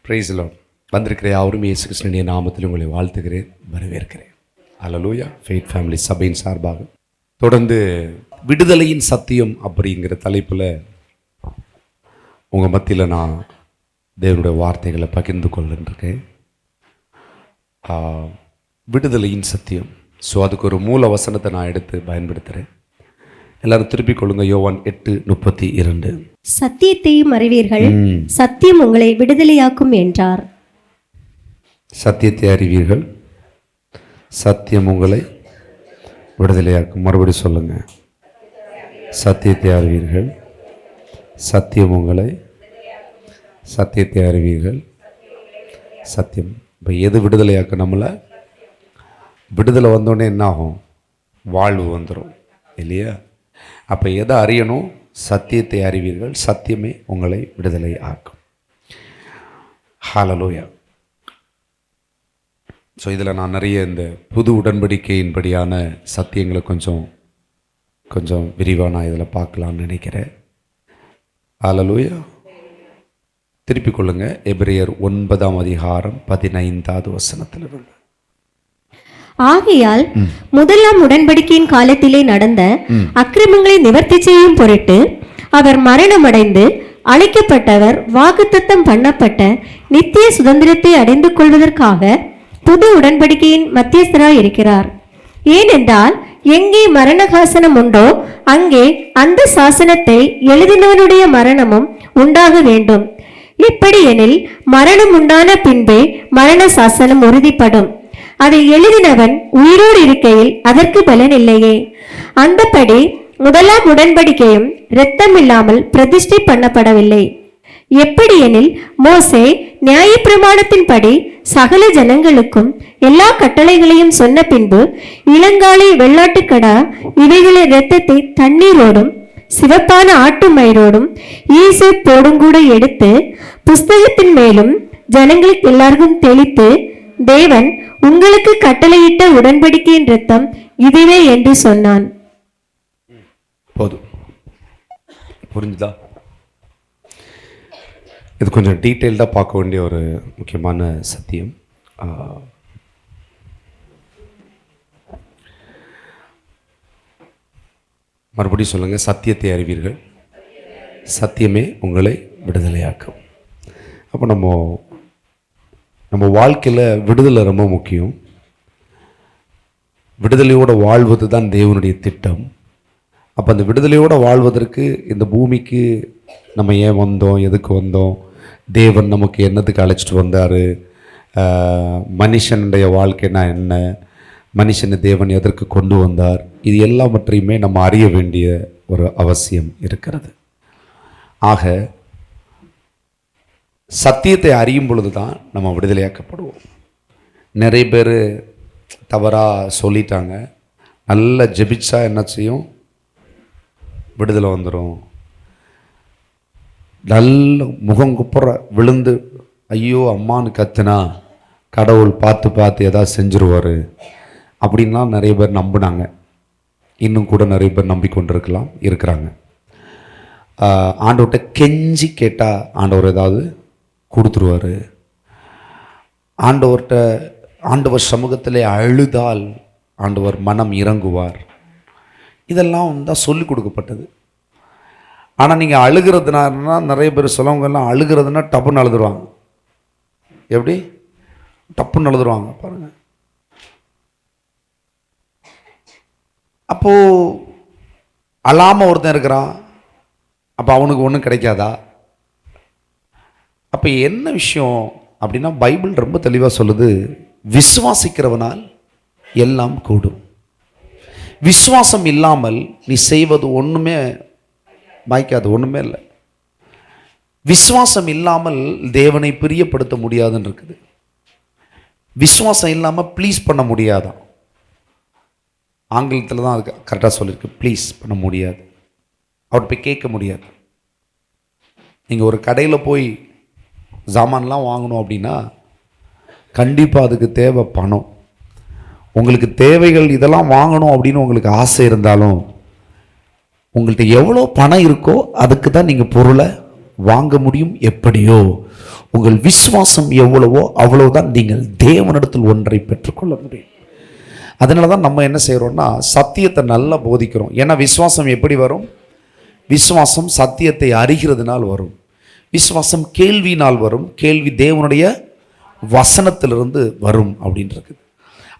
Price Lord. வந்திருக்கிற யாவரும் இயேசு கிறிஸ்துவின் நாமத்தில் உங்களை வாழ்த்துகிறேன், வரவேற்கிறேன். அல்லேலூயா. ஃபெய்த் ஃபேமிலி சபையின் சார்பாக தொடர்ந்து விடுதலையின் சத்தியம் அப்படிங்கிற தலைப்பில் உங்கள் மத்தியில் நான் தேவனுடைய வார்த்தைகளை பகிர்ந்து கொள்ளுன்றிருக்கேன். விடுதலையின் சத்தியம். ஸோ அதுக்கு ஒரு மூல வசனத்தை நான் எடுத்து பயன்படுத்துகிறேன். எல்லாரும் திருப்பிக் கொள்ளுங்க. யோவான் 8:32. சத்தியத்தையும் அறிவீர்கள், சத்தியம் உங்களை விடுதலையாக்கும் என்றார். சத்தியத்தை அறிவீர்கள், சத்தியம் உங்களை விடுதலையாக்கும். மறுபடி சொல்லுங்க. சத்தியத்தை அறிவீர்கள், சத்தியம் உங்களை, சத்தியத்தை அறிவீர்கள், சத்தியம். இப்போ எது விடுதலையாக்கும்? நம்மளை விடுதலை வந்தோடனே என்ன ஆகும்? வாழ்வு வந்துடும் இல்லையா? அப்போ எதை அறியணும்? சத்தியத்தை அறிவீர்கள், சத்தியமே உங்களை விடுதலை ஆக்கும். ஹல்லேலூயா. ஸோ இதில் நான் நிறைய இந்த புது உடன்படிக்கையின்படியான சத்தியங்களை கொஞ்சம் விரிவாக நான் இதில் பார்க்கலான்னு நினைக்கிறேன். ஹல்லேலூயா. திருப்பிக் கொள்ளுங்க. எபிரேயர் 9:15 வசனத்திலிருந்து. ஆகையால் முதலாம் உடன்படிக்கையின் காலத்திலே நடந்த அக்கிரமங்களை நிவர்த்தி செய்யும் பொருட்டு அவர் மரணமடைந்து அழைக்கப்பட்டவர் வாக்குத்தத்தம் பண்ணப்பட்ட நித்திய சுதந்திரத்தை அடைந்து கொள்வதற்காக புது உடன்படிக்கையின் மத்தியஸ்தராய் இருக்கிறார். ஏனென்றால் எங்கே மரணகாசனம் உண்டோ அங்கே அந்த சாசனத்தை எழுதினவனுடைய மரணமும் உண்டாக வேண்டும். எப்படி எனில் மரணம் உண்டான பின்பே மரண சாசனம் உறுதிப்படும். அதை எழுதினவன் உயிரோடு இருக்கையில் அதற்கு பலன் இல்லையே. அந்தபடி முதலாம் உடன்படிக்கையும் இரத்தம் இல்லாமல் பிரதிஷ்டை பண்ணப்படவில்லை. எப்படி எனில் மோசே நியாயப்பிரமாணத்தின்படி சகல ஜனங்களுக்கும் எல்லா கட்டளைகளையும் சொன்ன பின்பு இளங்காளை, வெள்ளாட்டுக்கடா இவைகளின் இரத்தத்தை தண்ணீரோடும் சிவப்பான ஆட்டு மயிரோடும் ஈசோப்போடும் கூட எடுத்து புஸ்தகத்தின் மேலும் ஜனங்களுக்கு எல்லாருக்கும் தெளித்து, தேவன் உங்களுக்கு கட்டளையிட்ட உடன்படிக்கையின் இரத்தம் இதுவே என்று சொன்னான். போதும், புரிஞ்சுதா? இது கொஞ்சம் டீட்டெயில்டாக பார்க்க வேண்டிய ஒரு முக்கியமான சத்தியம். மறுபடியும் சொல்லுங்கள். சத்தியத்தை அறிவீர்கள், சத்தியமே உங்களை விடுதலையாக்கும். அப்போ நம்ம வாழ்க்கையில் விடுதலை ரொம்ப முக்கியம். விடுதலையோடு வாழ்வது தான் தேவனுடைய திட்டம். அப்போ அந்த விடுதலையோடு வாழ்வதற்கு இந்த பூமிக்கு நம்ம ஏன் வந்தோம், எதுக்கு வந்தோம், தேவன் நமக்கு என்னத்துக்கு அழைச்சிட்டு வந்தார், மனுஷனுடைய வாழ்க்கைனா என்ன, மனுஷனை தேவன் எதற்கு கொண்டு வந்தார், இது எல்லாவற்றையுமே நம்ம அறிய வேண்டிய ஒரு அவசியம் இருக்கிறது. ஆக சத்தியத்தை அறியும் பொழுது தான் நம்ம விடுதலையாக்கப்படுவோம். நிறைய பேர் தவறாக சொல்லிட்டாங்க. நல்லா ஜெபிச்சா என்ன செய்யும்? விடுதலை வந்துடும். நல்ல முகங்குப்புற விழுந்து ஐயோ அம்மானு கத்துனா கடவுள் பார்த்து ஏதாவது செஞ்சுருவார் அப்படின்லாம் நிறைய பேர் நம்பினாங்க. இன்னும் கூட நிறைய பேர் நம்பிக்கொண்டிருக்கலாம், இருக்கிறாங்க. ஆண்டவர்கிட்ட கெஞ்சி கேட்டால் ஆண்டவர் ஏதாவது கொடுத்துருவார். ஆண்டவர் சமூகத்திலே அழுதால் ஆண்டவர் மனம் இறங்குவார். இதெல்லாம் தான் சொல்லிக் கொடுக்கப்பட்டது. ஆனால் நீங்கள் அழுகிறதுனா, நிறைய பேர் சொல்லவங்கெல்லாம் அழுகிறதுனா டப்புன்னு அழுதுருவாங்க. எப்படி? டப்புன்னு அழுதுருவாங்க பாருங்கள். அப்போது அழாமல் ஒருத்தன் இருக்கிறான், அப்போ அவனுக்கு ஒன்றும் கிடைக்காதா? அப்போ என்ன விஷயம் அப்படின்னா, பைபிள் ரொம்ப தெளிவாக சொல்லுது, விசுவாசிக்கிறவனால் எல்லாம் கூடும். விசுவாசம் இல்லாமல் நீ செய்வது ஒன்றுமே வாய்க்காது, ஒன்றுமே இல்லை. விசுவாசம் இல்லாமல் தேவனை பிரியப்படுத்த முடியாதுன்னு இருக்குது. விசுவாசம் இல்லாமல் ப்ளீஸ் பண்ண முடியாதான். ஆங்கிலத்தில் தான் அதுக்கு கரெக்டாக சொல்லியிருக்கு. ப்ளீஸ் பண்ண முடியாது, அவர்கிட்ட போய் கேட்க முடியாது. நீங்கள் ஒரு கடையில் போய் சாமான்லாம் வாங்கணும் அப்படின்னா கண்டிப்பாக அதுக்கு தேவை பணம். உங்களுக்கு தேவைகள் இதெல்லாம் வாங்கணும் அப்படின்னு உங்களுக்கு ஆசை இருந்தாலும் உங்கள்கிட்ட எவ்வளோ பணம் இருக்கோ அதுக்கு தான் நீங்கள் பொருளை வாங்க முடியும். எப்படியோ உங்கள் விசுவாசம் எவ்வளவோ அவ்வளவுதான் நீங்கள் தேவனிடத்தில் ஒன்றை பெற்றுக்கொள்ள முடியும். அதனால தான் நம்ம என்ன செய்கிறோம்னா சத்தியத்தை நல்லா போதிக்கிறோம். ஏன்னா விசுவாசம் எப்படி வரும்? விசுவாசம் சத்தியத்தை அறிகிறதுனால் வரும். விசுவாசம் கேள்வினால் வரும். கேள்வி தேவனுடைய வசனத்திலிருந்து வரும் அப்படின்றது.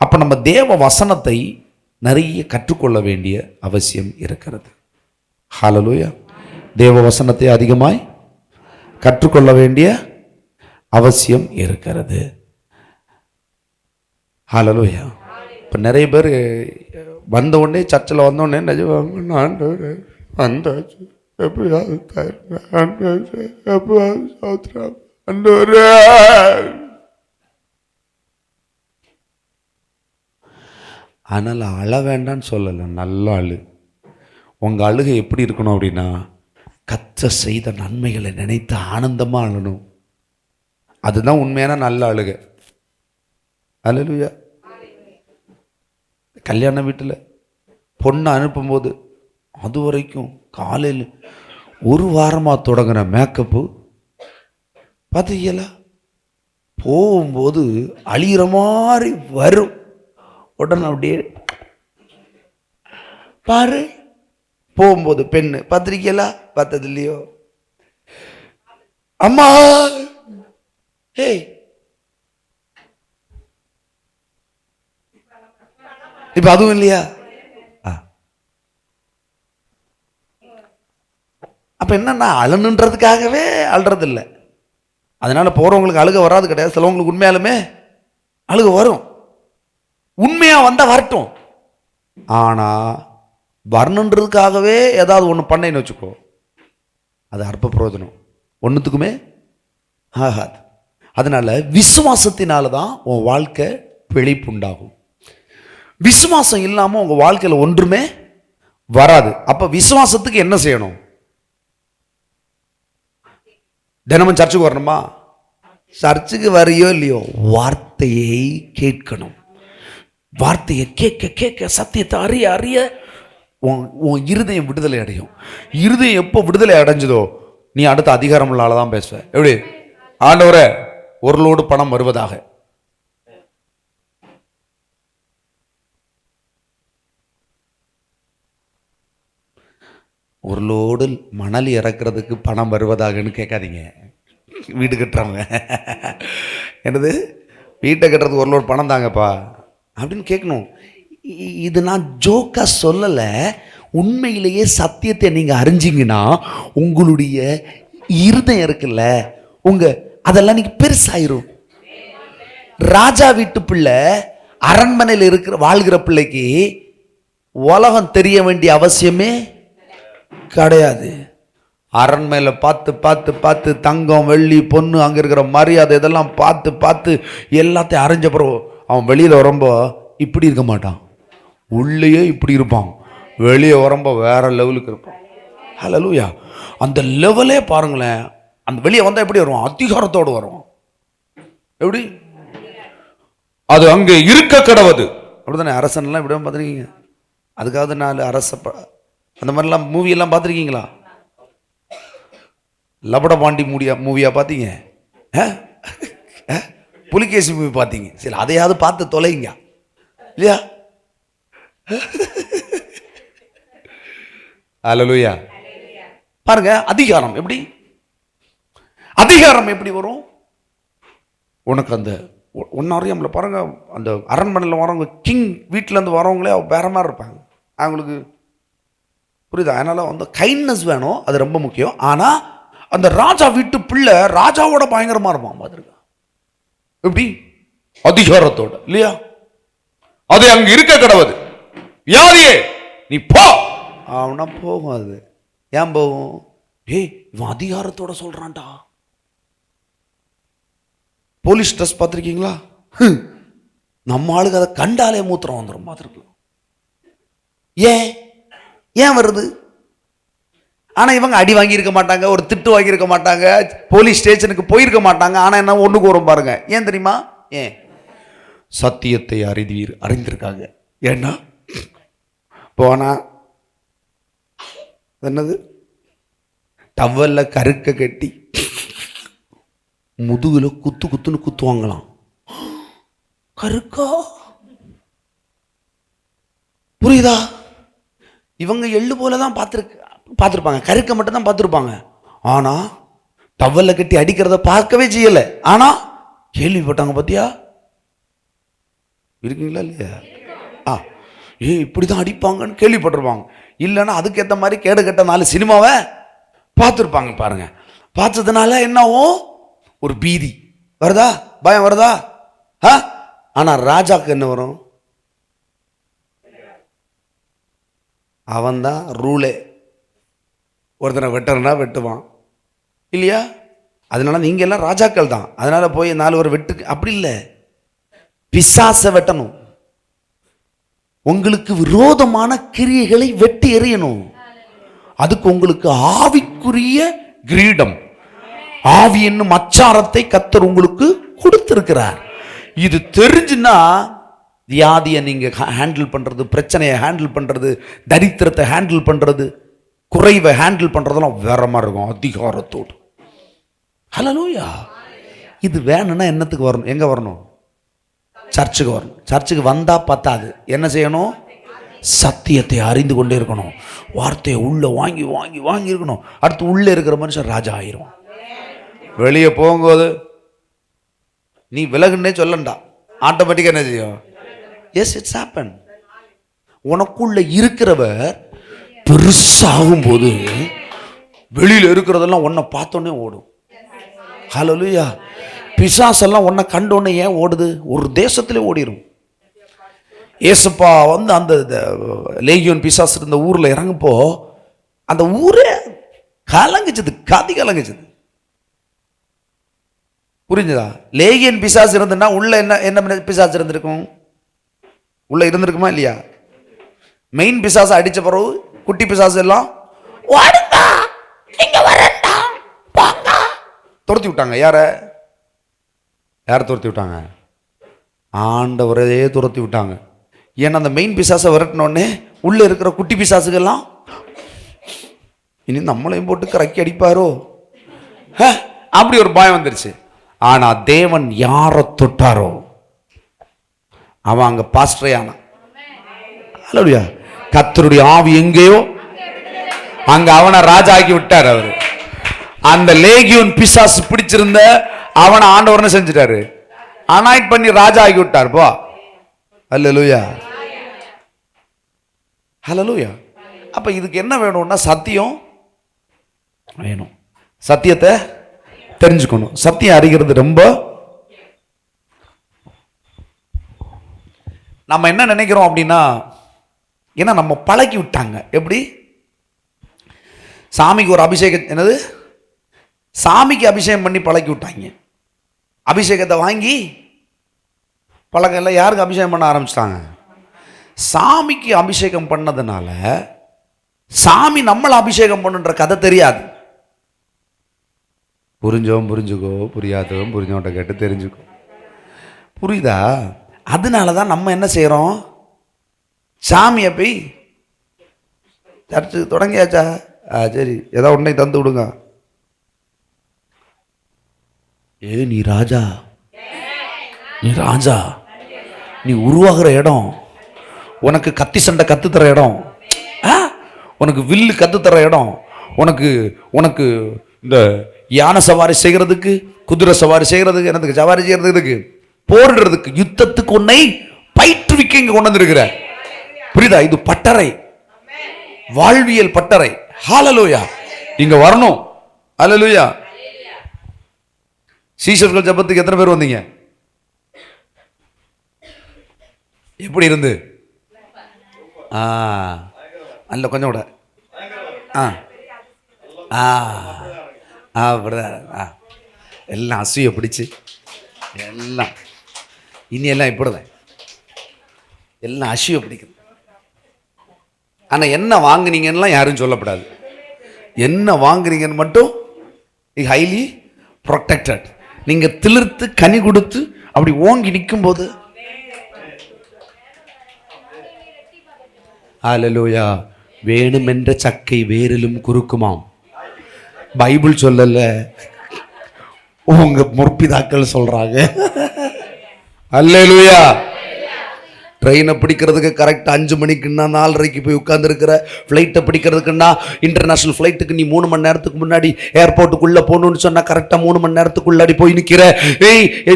அப்போ நம்ம தேவ வசனத்தை நிறைய கற்றுக்கொள்ள வேண்டிய அவசியம் இருக்கிறது. ஹல்லேலூயா. தேவ வசனத்தை அதிகமாய் கற்றுக்கொள்ள வேண்டிய அவசியம் இருக்கிறது. ஹல்லேலூயா. இப்போ நிறைய பேர் வந்த உடனே சர்ச்சில் வந்தோடனே நிஜமாக வந்தாச்சு ஆனால் அழ வேண்டான்னு சொல்லலை. நல்ல அழு. உங்கள் அழுகை எப்படி இருக்கணும் அப்படின்னா கர்த்தர் செய்த நன்மைகளை நினைத்து ஆனந்தமாக அழணும். அதுதான் உண்மையான நல்ல அழுகை. அல்லேலூயா. கல்யாண வீட்டில் பொண்ணை அனுப்பும்போது அது வரைக்கும் காலையில் ஒரு வாரமாக தொடங்கின மேக்கப்பு பார்த்தீங்களா, போகும்போது அழிகிற மாதிரி வரும். உடனே அப்படியே பாரு. போகும்போது பெண்ணு பார்த்துருக்கீங்களா? பார்த்தது இல்லையோ? அம்மா ஏய் இப்ப அதுவும் இல்லையா? அப்ப என்னன்னா அழனுன்றதுக்காகவே அழுறது இல்லை. அதனால போறவங்களுக்கு அழுக வராது கிடையாது. சிலவங்களுக்கு உண்மையாலுமே அழுக வரும். உண்மையா வந்தா வரட்டும். ஆனா வரணுன்றதுக்காகவே ஏதாவது ஒன்று பண்ணேன்னு வச்சுக்கோ, அது அற்ப பிரயோஜனம், ஒன்றுத்துக்குமே ஆகாது. அதனால விசுவாசத்தினால தான் உன் வாழ்க்கை பிழைப்புண்டாகும். விசுவாசம் இல்லாமல் உங்கள் வாழ்க்கையில் ஒன்றுமே வராது. அப்போ விசுவாசத்துக்கு என்ன செய்யணும்? தினமும் சர்ச்சுக்கு வரணுமா? சர்ச்சுக்கு வரையோ இல்லையோ வார்த்தையை கேட்கணும். வார்த்தையை கேட்க கேட்க சத்தியத்தை அறிய அறிய உன் இருதயம் விடுதலை அடையும். இருதயம் எப்போ விடுதலை அடைஞ்சதோ நீ அடுத்த அதிகாரம் உள்ள ஆளதான் பேசுவ. எப்படி? ஆண்டவரே ஒரு லோடு பணம் வருவதாக. ஒரு லோடு மணல் இறக்குறதுக்கு பணம் வருவதாகன்னு கேட்காதீங்க. வீடு கட்டுறவங்க என்னது வீட்டை கட்டுறதுக்கு ஒரு லோடு பணம் தாங்கப்பா அப்படின்னு கேட்கணும். இது நான் ஜோக்கா சொல்லலை. உண்மையிலேயே சத்தியத்தை நீங்கள் அறிஞ்சிங்கன்னா உங்களுடைய இருதயம் இருக்குல்ல, அதெல்லாம் நீங்கள் பெருசாயிரும். ராஜா வீட்டு பிள்ளை அரண்மனையில் வாழ்கிற பிள்ளைக்கு உலகம் தெரிய வேண்டிய அவசியமே கிடையாது. அரண்மனையில் பார்த்து பார்த்து பார்த்து தங்கம் வெள்ளி பொண்ணு அங்கே இருக்கிற மரியாதை இதெல்லாம் பார்த்து பார்த்து எல்லாத்தையும் அறிஞ்ச பிறகு அவன் வெளியில் வரும்போ இப்படி இருக்க மாட்டான். உள்ளேயே இப்படி இருப்பான், வெளியே வரும்போ வேற லெவலுக்கு இருப்பான். ஹல்லேலூயா. அந்த லெவலே பாருங்களேன். அந்த வெளியே வந்தால் எப்படி வருவான்? அதிகாரத்தோடு வருவான். எப்படி? அது அங்கே இருக்க கடவுது. அப்படிதானே? அரசன்லாம் இப்படி பார்த்துருக்கீங்க. அதுக்காவது 4 அரச அந்த மாதிரிலாம் மூவியெல்லாம் பார்த்துருக்கீங்களா? லபட பாண்டி மூவியா பார்த்தீங்க? புலிகேசி மூவி பார்த்தீங்க? சரி, அதையாவது பார்த்து தொலைங்க இல்லையா? அல்லேலூயா. பாருங்க, அதிகாரம் எப்படி? அதிகாரம் எப்படி வரும் உனக்கு? அந்த ஒன்னாரையும் பாருங்க, அந்த அரண்மனையில் வரவங்க, கிங் வீட்டிலேருந்து வரவங்களே வேற மாதிரி இருப்பாங்க. அவங்களுக்கு புரியுதா? அதனால வந்து கைண்ட்னஸ் வேணும், அது ரொம்ப முக்கியம். ஆனால் அந்த ராஜா வீட்டு பிள்ளை ராஜாவோட பயங்கரமாக இருப்பான். பார்த்துருக்கா? எப்படி? அதிகாரத்தோட இல்லையா? அது அங்கே இருக்க கடவுது. யாரியே நீ போ அவனா போகும். அது ஏன் போகும்? ஏய், இவன் அதிகாரத்தோட சொல்றான்டா. போலீஸ் ட்ரெஸ் பார்த்துருக்கீங்களா? நம்ம ஆளுக்கு அதை கண்டாலே மூத்திரம் வந்துடும். பார்த்துருக்கலாம். ஏன் வருது? ஆனால் இவங்க அடி வாங்கியிருக்க மாட்டாங்க, ஒரு திட்டு வாங்கியிருக்க மாட்டாங்க, போலீஸ் ஸ்டேஷனுக்கு போயிருக்க மாட்டாங்க. ஆனால் என்ன ஒன்றுக்கு வரும் பாருங்க. ஏன் தெரியுமா? ஏன்? சத்தியத்தை அறிந்திருக்காங்க. ஏன்னா போனா என்னது டவல்ல கருக்க கட்டி முதுகுல குத்து குத்துன்னு குத்துவாங்களாம். கருக்கா, புரியுதா? இவங்க எள்ளு போலதான் பார்த்துருப்பாங்க, கருக்க மட்டும் தான் பார்த்துருப்பாங்க. ஆனா டவல்ல கட்டி அடிக்கிறத பார்க்கவே செய்யல. ஆனா கேள்விப்பட்டாங்க. பார்த்தியா, இருக்கீங்களா இல்லையா? இப்படிதான் அடிப்பாங்கன்னு கேள்விப்பட்டிருப்பாங்க. இல்லைன்னா அதுக்கேற்ற மாதிரி கேடு கட்ட 4 சினிமாவை பார்த்துருப்பாங்க. பாருங்க, பார்த்ததுனால என்னவோ ஒரு பீதி வருதா, பயம் வருதா? ஆனா ராஜாக்கு என்ன வரும்? அவன் தான் ரூலே. ஒருத்தனை வெட்டறனா வெட்டுவான் இல்லையா? அதனால நீங்க எல்லாம் ராஜாக்கள் தான். அதனால போய் 4 பேர் வெட்டு, அப்படி இல்லை. பிசாசை வெட்டணும். உங்களுக்கு விரோதமான கிரியைகளை வெட்டி எறியணும். அதுக்கு உங்களுக்கு ஆவிக்குரிய கிரீடம், ஆவி என்னும் அச்சாரத்தை கர்த்தர் உங்களுக்கு கொடுத்திருக்கிறார். இது தெரிஞ்சுன்னா வியாதியை நீங்க ஹேண்டில் பண்றது, பிரச்சனையை ஹேண்டில் பண்றது, தரித்திரத்தை ஹேண்டில் பண்றது, குறைவை ஹேண்டில் பண்றதெல்லாம் வேற மாதிரி இருக்கும், அதிகாரத்தோடு. ஹல்லேலூயா. இது வேணும்னா என்னத்துக்கு வரணும்? எங்க வரணும்? சர்ச்சுக்கு வரணும். சர்ச்சுக்கு வந்தா பத்தாது, என்ன செய்யணும்? சத்தியத்தை அறிந்து கொண்டே இருக்கணும். வார்த்தையை உள்ள வாங்கி வாங்கி வாங்கி இருக்கணும். அடுத்து உள்ள இருக்கிற மனுஷன் ராஜா ஆயிரும். வெளியே போகும்போது நீ விலகுன்னே சொல்லண்டா, ஆட்டோமேட்டிக்கா என்ன செய்யும்? Yes, it's happen. உனக்குள்ள இருக்கிறவர் பெருசாகும் போது வெளியில இருக்கிறதெல்லாம் உன்னை பார்த்தோன்னே ஓடும். ஹல்லேலூயா. பிசாசெல்லாம் உன்னை கண்டோன்னே ஏன் ஓடுது? ஒரு தேசத்திலே ஓடிடும். ஏசப்பா வந்து அந்த லேகியோன் பிசாசு இருந்த ஊர்ல இறங்கப்போ அந்த ஊரே கலங்குச்சது, காதி கலங்குச்சது. புரிஞ்சுதா? லேகியன் பிசாசு இருந்துன்னா உள்ள என்ன பிசாசு இருந்திருக்கும்? உள்ள இருந்திருக்குமா இல்லையா? மெயின் பிசாசு அடிச்ச பிறகு குட்டி பிசாசு எல்லாம் துரத்தி விட்டாங்க. யார துரத்தி விட்டாங்க? ஆண்டவரையே துரத்தி விட்டாங்க. ஏன்னா அந்த மெயின் பிசாசை விரட்டினோடனே உள்ள இருக்கிற குட்டி பிசாசுகள்லாம் இனி நம்மளையும் போட்டு கறக்கி அடிப்பாரோ, அப்படி ஒரு பயம் வந்துருச்சு. ஆனா தேவன் யாரை தொட்டாரோ அவன் அங்க பாஸ்டரே ஆனான். ஹல்லேலூயா. கர்த்தருடைய ஆவி எங்கேயோ அங்க அவனை ராஜா ஆக்கி விட்டார். அவரு அந்த லேகியோன் பிசாசு பிடிச்சிருந்த அவனை ஆண்டவர்னு செஞ்சுட்டாரு, அனாயிட் பண்ணி ராஜா ஆக்கி விட்டார். போ. ஹல்லேலூயா, ஹல்லேலூயா. அப்ப இதுக்கு என்ன வேணும்னா சத்தியம் வேணும். சத்தியத்தை தெரிஞ்சுக்கணும். சத்தியம் அறிகிறது ரொம்ப. நம்ம என்ன நினைக்கிறோம் அப்படின்னா, ஏன்னா நம்ம பழக்கி விட்டாங்க. எப்படி? சாமிக்கு ஒரு அபிஷேகம், என்னது, சாமிக்கு அபிஷேகம் பண்ணி பழக்கி விட்டாங்க. அபிஷேகத்தை வாங்கி பழக்கம் எல்லாம் யாருக்கு அபிஷேகம் பண்ண ஆரம்பிச்சிட்டாங்க? சாமிக்கு அபிஷேகம் பண்ணதுனால சாமி நம்மளை அபிஷேகம் பண்ணுன்ற கதை தெரியாது. புரிஞ்சவன் புரிஞ்சுக்கோ, புரியாதவன் புரிஞ்சவன்ட்ட கேட்டு தெரிஞ்சுக்கோ. புரியுதா? அதனால தான் நம்ம என்ன செய்கிறோம்? சாமியை போய் சர்ச்சு தொடங்கியாச்சா, சரி ஏதோ உடனே தந்து விடுங்க. நீ ராஜா, நீ ராஜா, நீ உருவாகிற இடம், உனக்கு கத்தி சண்டை கத்துத்தர இடம், உனக்கு வில்லு கத்துத்தர இடம், உனக்கு உனக்கு இந்த யானை சவாரி செய்கிறதுக்கு, குதிரை சவாரி செய்கிறதுக்கு, என்னதுக்கு சவாரி செய்யறதுக்கு, போரிடுறதுக்கு, யுத்தத்துக்கு உன்னை பயிற்றுவிக்க இங்க கொண்டு வந்திருக்கிற. புரியுதா? இது பட்டறை, வாழ்வியல் பட்டறை. ஹல்லேலூயா. இங்க வரணும். ஹல்லேலூயா. சீஷர்கள் ஜெபத்துக்கு எத்தனை பேர் வந்தீங்க? எப்படி இருந்து? அல்ல கொஞ்சம் கூட எல்லாம் அசூயை பிடிச்சு எல்லாம் இனி எல்லாம் இப்படிதான், எல்லாம் அசூயை பிடிக்குது. ஆனால் என்ன வாங்குனீங்கன்னு யாரும் சொல்லப்படாது. என்ன வாங்குறீங்கன்னு மட்டும் ஹைலி ப்ரொடெக்டட். நீங்க திளிர்த்து கனி கொடுத்து அப்படி ஓங்கி நிற்கும் போது, ஹல்லேலூயா, வேணுமென்ற சக்கை வேரிலும் குறுக்குமாம், பைபிள் சொல்லல, உங்க முற்பிதாக்கள் சொல்றாங்க. அல்லேலூயா. ட்ரெயினை பிடிக்கிறதுக்கு கரெக்டாக 5 மணிக்குன்னா 4:30 போய் உட்காந்துருக்கிற, ஃப்ளைட்டை பிடிக்கிறதுக்குன்னா இன்டர்நேஷ்னல் ஃப்ளைட்டுக்கு நீ 3 மணி நேரத்துக்கு முன்னாடி ஏர்போர்ட்டுக்குள்ளே போகணுன்னு சொன்னால் கரெக்டாக 3 மணி நேரத்துக்குள்ளாடி போய் நிற்கிற.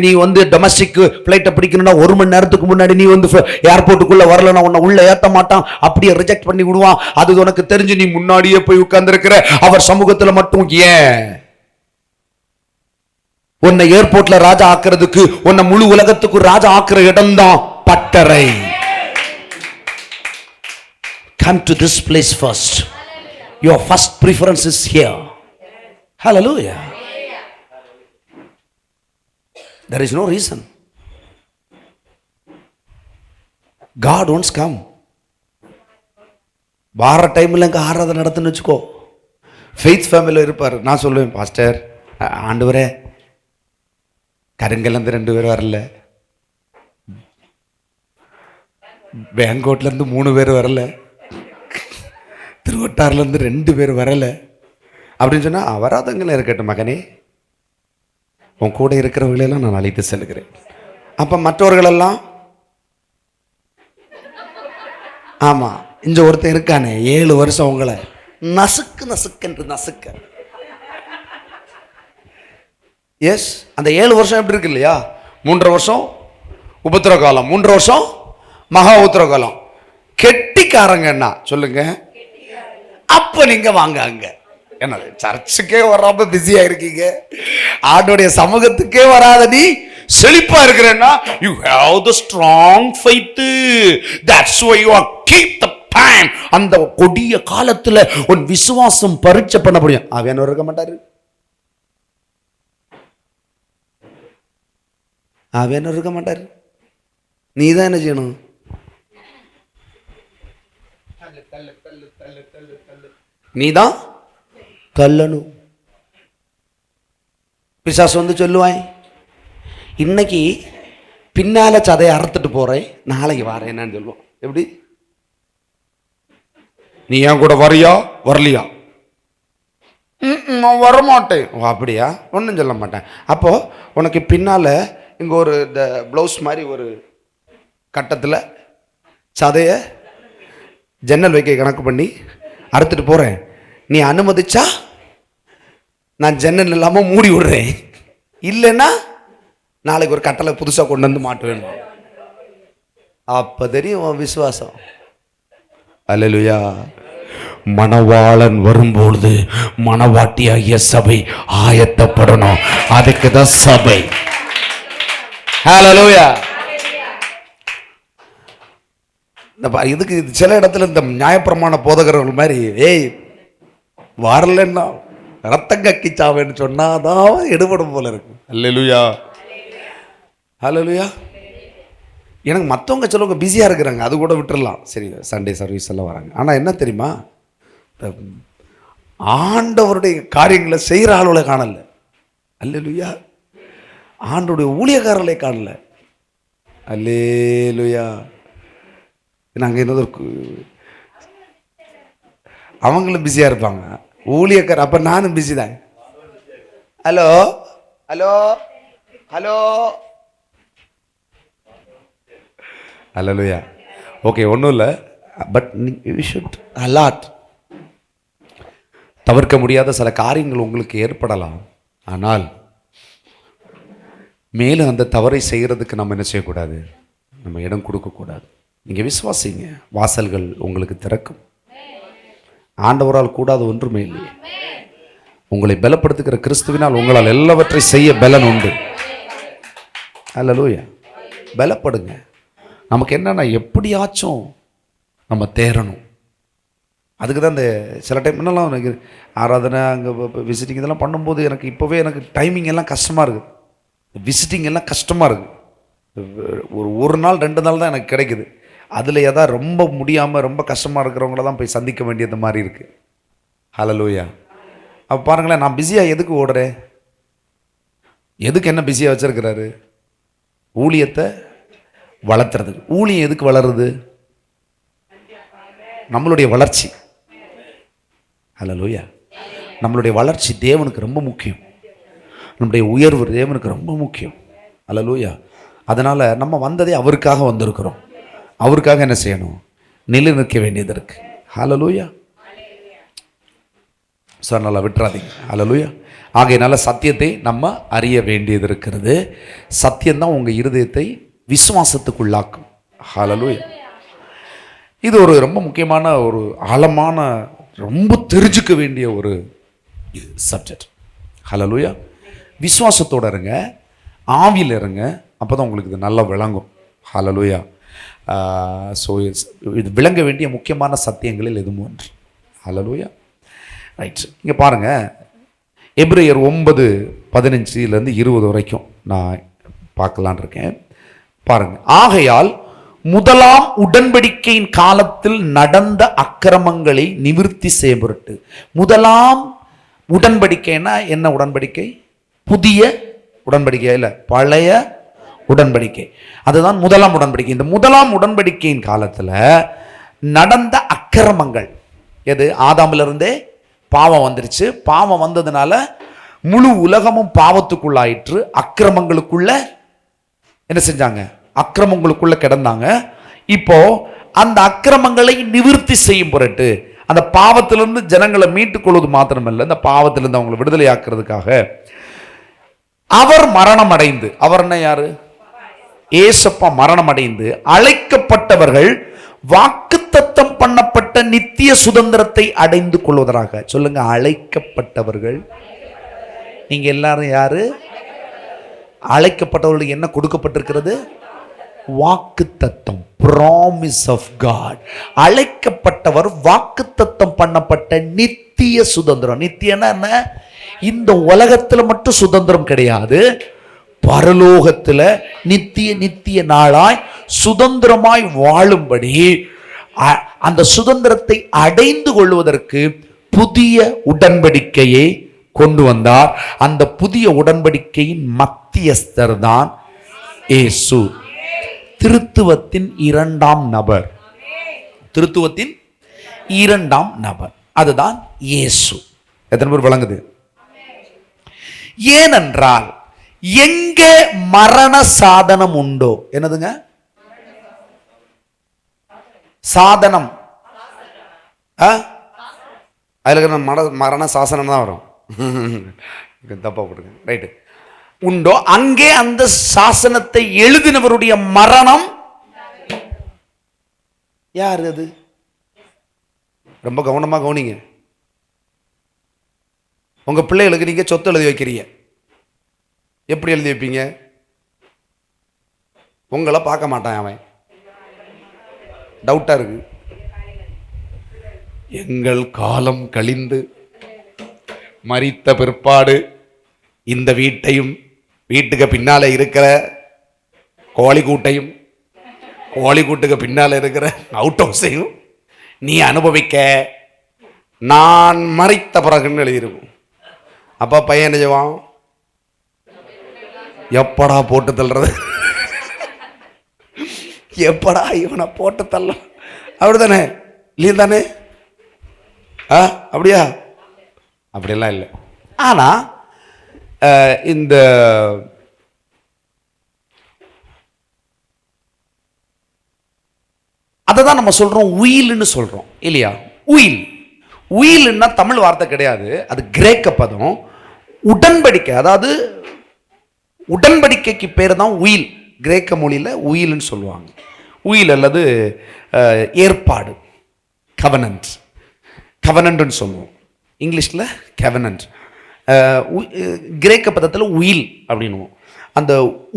நீ வந்து டொமஸ்டிக் ஃப்ளைட்டை பிடிக்கணும்னா 1 மணி நேரத்துக்கு முன்னாடி நீ வந்து ஏர்போர்ட்டுக்குள்ளே வரலன்னா உன்னை உள்ளே ஏற்ற மாட்டான், அப்படியே ரிஜெக்ட் பண்ணி விடுவான். அது உனக்கு தெரிஞ்சு நீ முன்னாடியே போய் உட்காந்துருக்கிற. அவர் சமூகத்தில் மட்டும் ஏன் உன்னை ஏர்போர்ட்ல ராஜா ஆக்குறதுக்கு, உன்னை முழு உலகத்துக்கு ராஜா ஆக்குற இடம் தான் பட்டறை. Come to this place first. Your first preference is here. Hallelujah. There is no reason. God wants come. வார டைம்ல எங்க ஆராதனை நடத்துன்னு வச்சுக்கோ, ஃபெய்த் ஃபேமிலியில் இருப்பார். நான் சொல்லுவேன், பாஸ்டர் ஆண்டவரே கருங்கல்லேருந்து 2 பேர் வரல, பேங்கோட்லேருந்து 3 பேர் வரல, திருவட்டார்லேருந்து 2 பேர் வரல அப்படின்னு சொன்னால், வராதவங்களே இருக்கட்டும் மகனே, உன் கூட இருக்கிறவங்களெல்லாம் நான் அழைத்து செல்கிறேன். அப்போ மற்றவர்களெல்லாம் ஆமாம், இங்கே ஒருத்தன் இருக்கானே 7 வருஷம் உங்களை நசுக்கு நசுக்கென்று நசுக்க. எஸ், அந்த 7 வருஷம் எப்படி இருக்கு இல்லையா? 3.5 வருஷம் உபத்திர காலம், 3 வருஷம் மகா உத்தர காலம். கெட்டிக்காரங்க என்ன சொல்லுங்க? அப்ப நீங்க வாங்க அங்க. என்ன சர்ச்சுக்கே வராம பிஸியா இருக்கீங்க, ஆண்டோடைய சமூகத்துக்கே வராத நீ செழிப்பா இருக்கிறேன்னா, you have the strong faith. That's why you are keep the time. அந்த கொடிய காலத்துல உன் விசுவாசம் பரீட்சை பண்ண முடியும். அவன் இருக்க மாட்டாரு, அவன் இருக்க மாட்டாரு. நீ தான் என்ன செய்யணும்? நீ தான் தள்ளணும். பிசாசு வந்து சொல்லுவாய், இன்னைக்கு பின்னால சதையை அறுத்துட்டு போறேன், நாளைக்கு வாரேன் என்னன்னு சொல்லுவோம். எப்படி? நீ ஏன் கூட வரியா வரலையா? நான் வரமாட்டேன். ஓ அப்படியா? ஒன்றும் சொல்ல மாட்டேன். அப்போ உனக்கு பின்னால இங்கே ஒரு இந்த ப்ளவுஸ் மாதிரி ஒரு கட்டத்தில் சதையை ஜன்னல் வைக்க கணக்கு பண்ணி அறுத்துட்டு போகிறேன். நீ அனுமதிச்சா நான் ஜன்னல் இல்லாமல் மூடி விடுறேன், இல்லைன்னா நாளைக்கு ஒரு கட்டளை புதுசாக கொண்டு வந்து மாட்டுவேன். அப்போ தெரியும் உன் விசுவாசம். அல்லேலூயா. மணவாளன் வரும்பொழுது மணவாட்டியாகிய சபை ஆயத்தப்படணும். அதுக்கு தான் சபை. ஹல்லேலூயா. இதுக்கு சில இடத்துல இந்த நியாயப்பிரமாண போதகர்கள் மாதிரி, ஏய் வரலன்னா ரத்தம் கக்கிச்சாவேன்னு சொன்னாதான் எடுபடும் போல இருக்கு. அல்லேலூயா, ஹல்லேலூயா. எனக்கு மற்றவங்க சிலவங்க பிஸியாக இருக்கிறாங்க, அது கூட விட்டுடலாம், சரி சண்டே சர்வீஸ் எல்லாம் வராங்க. ஆனால் என்ன தெரியுமா, ஆண்டவருடைய காரியங்களை செய்கிற ஆளுகளை காணல. அல்லேலூயா. ஆண்டவருடைய ஊழியக்காரர்களை காணல. அல்லேலூயா. நாங்கள் என்னது அவங்களும் பிஸியாக இருப்பாங்க, ஊழியக்கார. அப்போ நானும் பிஸி தான். ஹலோ ஹலோ ஹலோ அல்லேலூயா. ஓகே, ஒன்றும் இல்லை, பட் யூ ஷுட் அலாட். தவிர்க்க முடியாத சில காரியங்கள் உங்களுக்கு ஏற்படலாம், ஆனால் மேலும் அந்த தவறை செய்கிறதுக்கு நம்ம என்ன செய்யக்கூடாது, நம்ம இடம் கொடுக்கக்கூடாது. நீங்கள் விசுவாசிங்க, வாசல்கள் உங்களுக்கு திறக்கும். ஆண்டவரால் கூடாத ஒன்றுமே இல்லையே. உங்களை பலப்படுத்துகிற கிறிஸ்துவினால் உங்களால் எல்லாவற்றையும் செய்ய பலன் உண்டு. அல்லேலூயா. பலப்படுங்க. நமக்கு என்னன்னா, எப்படியாச்சும் நம்ம தேரணும். அதுக்கு தான் இந்த சில டைம் என்னெல்லாம் எனக்கு ஆராதனை அங்கே விசிட்டிங் இதெல்லாம் பண்ணும்போது எனக்கு இப்போவே எனக்கு டைமிங் எல்லாம் கஷ்டமாக இருக்குது. விசிட்டிங் எல்லாம் கஷ்டமாக இருக்குது. ஒரு நாள் 2 நாள் தான் எனக்கு கிடைக்குது. அதில் எதாவது ரொம்ப முடியாமல் ரொம்ப கஷ்டமாக இருக்கிறவங்கள தான் போய் சந்திக்க வேண்டியது மாதிரி இருக்குது. ஹல்லேலூயா. அப்போ பாருங்களேன், நான் பிஸியாக எதுக்கு ஓடுறேன்? எதுக்கு என்ன பிஸியாக வச்சுருக்கிறாரு? ஊழியத்தை வளர்த்துறதுக்கு. ஊழியம் எதுக்கு வளருது? நம்மளுடைய வளர்ச்சி. ஹல்லேலூயா. நம்மளுடைய வளர்ச்சி தேவனுக்கு ரொம்ப முக்கியம். நம்முடைய உயர்வு தேவனுக்கு ரொம்ப முக்கியம். அல்லேலூயா. அதனால் நம்ம வந்ததே அவருக்காக வந்திருக்கிறோம். அவருக்காக என்ன செய்யணும்? நிலைநிற்க வேண்டியது இருக்கு. அல்லேலூயா. சார் நல்லா விட்டுறாதீங்க. அல்லேலூயா. ஆகையினால சத்தியத்தை நம்ம அறிய வேண்டியது இருக்கிறது. சத்தியம்தான் உங்கள் இருதயத்தை விசுவாசத்துக்குள்ளாக்கும். அல்லேலூயா. இது ஒரு ரொம்ப முக்கியமான, ஒரு ஆழமான, ரொம்ப தெரிஞ்சுக்க வேண்டிய ஒரு சப்ஜெக்ட். அல்லேலூயா. விசுவாசத்தோடு இருங்க, ஆவியில் இருங்க, அப்போ தான் உங்களுக்கு இது நல்லா விளங்கும். அல்லேலூயா. ஸோ இது விளங்க வேண்டிய முக்கியமான சத்தியங்களில் எதுவும் ஒன்று. அல்லேலூயா. ரைட். இங்கே பாருங்கள், எபிரேயர் 9:15-20 வரைக்கும் நான் பார்க்கலான் இருக்கேன். பாருங்கள். ஆகையால் முதலாம் உடன்படிக்கையின் காலத்தில் நடந்த அக்கிரமங்களை நிவிர்த்தி செய்ய பொருட்டு. முதலாம் உடன்படிக்கைன்னா என்ன உடன்படிக்கை? புதிய உடன்படிக்கை இல்லை, பழைய உடன்படிக்கை. அதுதான் முதலாம் உடன்படிக்கை. இந்த முதலாம் உடன்படிக்கையின் காலத்தில் நடந்த அக்கிரமங்கள் எது? ஆதாமிலிருந்தே பாவம் வந்துருச்சு. பாவம் வந்ததுனால முழு உலகமும் பாவத்துக்குள்ளாயிற்று. அக்கிரமங்களுக்குள்ள என்ன செஞ்சாங்க? அக்கிரமங்களுக்குள்ள கிடந்தாங்க. இப்போ அந்த அக்கிரமங்களை நிவிர்த்தி செய்யும் பொருட்டு, அந்த பாவத்திலிருந்து ஜனங்களை மீட்டுக் கொள்வது மாத்திரமல்ல, அந்த பாவத்திலிருந்து அவங்களை விடுதலை ஆக்குறதுக்காக அவர் மரணம் அடைந்து, அவர் என்ன யாரு? ஏசப்பா மரணம் அடைந்து அழைக்கப்பட்டவர்கள் வாக்குத்தத்தம் பண்ணப்பட்ட நித்திய சுதந்திரத்தை அடைந்து கொள்வதற்காக. சொல்லுங்க, அழைக்கப்பட்டவர்கள். நீங்க எல்லாரும் யாரு? அழைக்கப்பட்டவர்களுக்கு என்ன கொடுக்கப்பட்டிருக்கிறது? வாக்குத்தத்தம், ப்ராமிஸ் ஆஃப் காட். அழைக்கப்பட்டவர் வாக்குத்தத்தம் பண்ணப்பட்ட நித்திய சுதந்திரம். நித்தியன்னா என்ன? இந்த உலகத்தில் மட்டும் சுதந்திரம் கிடையாது, பரலோகத்தில் நித்திய நாளாய் சுதந்திரமாய் வாழும்படி அந்த சுதந்திரத்தை அடைந்து கொள்வதற்கு புதிய உடன்படிக்கையை கொண்டு வந்தார். அந்த புதிய உடன்படிக்கையின் மத்தியஸ்தர் தான் இயேசு. திருத்துவத்தின் இரண்டாம் நபர். திருத்துவத்தின் இரண்டாம் நபர் அதுதான் இயேசு. எத்தனை பேர் விளங்குது? ஏனென்றால் எங்கே மரண சாதனம் உண்டோ, என்னதுங்க சாதனம்? அதுல மரண சாசனம் தான் வரும். தப்பா போடுங்க. ரைட்டு. உண்டோ, அங்கே அந்த சாசனத்தை எழுதினவருடைய மரணம். யார் அது? ரொம்ப கவனமா கவனிங்க. உங்க பிள்ளைகளுக்கு நீங்க சொத்து எழுதி வைக்கிறீங்க. எப்படி எழுதி வைப்பீங்க? உங்களை பார்க்க மாட்டான் அவன். டவுட்டா இருக்கு. எங்கள் காலம் கழிந்து மரித்த பிற்பாடு இந்த வீட்டையும் வீட்டுக்கு பின்னால இருக்கிற கோழிக்கூட்டையும் கோழிக்கூட்டுக்கு பின்னால இருக்கிற அவுட் ஹவுஸையும் நீ அனுபவிக்க நான் மரித்த பிறகுன்னு எழுதியிருக்கும். அப்பா பையன் என்ன செய்வான்? எப்படா போட்டு தள்ளுறது, எப்படா இவனை போட்டு தள்ள. அப்படித்தானே? இல்லையா தானே? அப்படியா? அப்படியெல்லாம் இல்லை. ஆனா இந்த அதை தான் நம்ம சொல்றோம் உயில்னு சொல்றோம் இல்லையா? உயில். உயில்னா தமிழ் வார்த்தை கிடையாது, அது கிரேக்க பதம். உடன்படிக்கை, அதாவது உடன்படிக்கைக்கு பேர் தான் உயில். கிரேக்க மொழியில் உயில்னு சொல்லுவாங்க. உயில் அல்லது ஏற்பாடு, கவனன்ட். கவனன்ட்னு சொல்லுவோம். இங்கிலீஷில் கவனன்ட். கிரேக்க பதத்தில் உயில் அப்படின்னுவோம். அந்த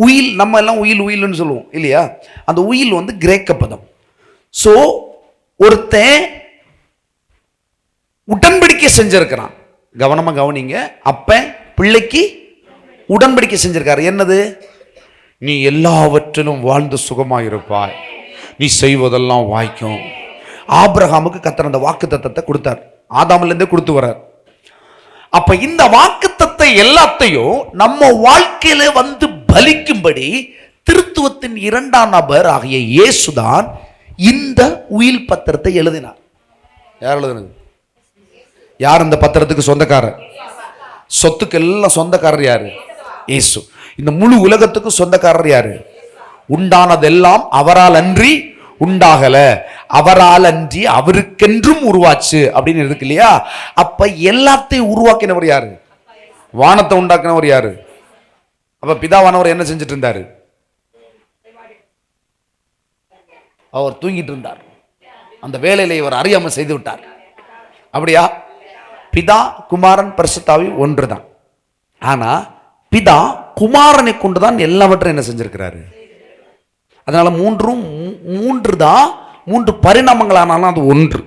உயில், நம்ம எல்லாம் உயில் உயில்னு சொல்லுவோம் இல்லையா? அந்த உயில் வந்து கிரேக்க பதம். ஸோ ஒருத்தன் உடன்படிக்கை செஞ்சிருக்கிறான். கவனமா கவனிங்க. அப்ப பிள்ளைக்கு உடன்படிக்கை செஞ்சிருக்காரு. என்னது? நீ எல்லாவற்றிலும் வாழ்ந்து சுகமாயிருப்பாய், நீ செய்வதெல்லாம் வாய்க்கும். ஆபிரகாமுக்கு கர்த்தர் அந்த வாக்குத்தத்தத்தை கொடுத்தார். ஆதாமில இருந்தே கொடுத்து வர்றார். அப்ப இந்த வாக்குத்தத்தை எல்லாத்தையும் நம்ம வாழ்க்கையில வந்து பலிக்கும்படி திருத்துவத்தின் இரண்டாம் நபர் ஆகிய இயேசுதான் இந்த உயில் பத்திரத்தை எழுதினார். யார் எழுதினது? யார் இந்த பத்திரத்துக்கு சொந்தக்காரர்? சொத்துக்கு எல்லாம் சொந்தக்காரர் யாரு? இயேசு. இந்த முழு உலகத்துக்கு சொந்தக்காரர் யாரு? உண்டானதெல்லாம் அவரால் அன்றி உண்டாகல, அவரால் அன்றி அவருக்கென்றும் உருவாச்சு அப்படின்னு இருக்கு இல்லையா? அப்ப எல்லாத்தையும் உருவாக்கினவர் யாரு? வானத்தை உண்டாக்கினவர் யாரு? அப்ப பிதாவானவர் என்ன செஞ்சுட்டு இருந்தாரு? அவர் தூங்கிட்டு இருந்தார். அந்த வேலையில இவர் அறியாம செய்து விட்டார். அப்படியா? பிதா குமாரன் பரிசுத்தாவி ஒன்றுதான். ஆனா பிதா குமாரனை கொண்டுதான் எல்லாவற்றையும் என்ன செஞ்சிருக்கிறாரு. அதனால மூன்று தான், மூன்று பரிணாமங்களானாலும் அது ஒன்று.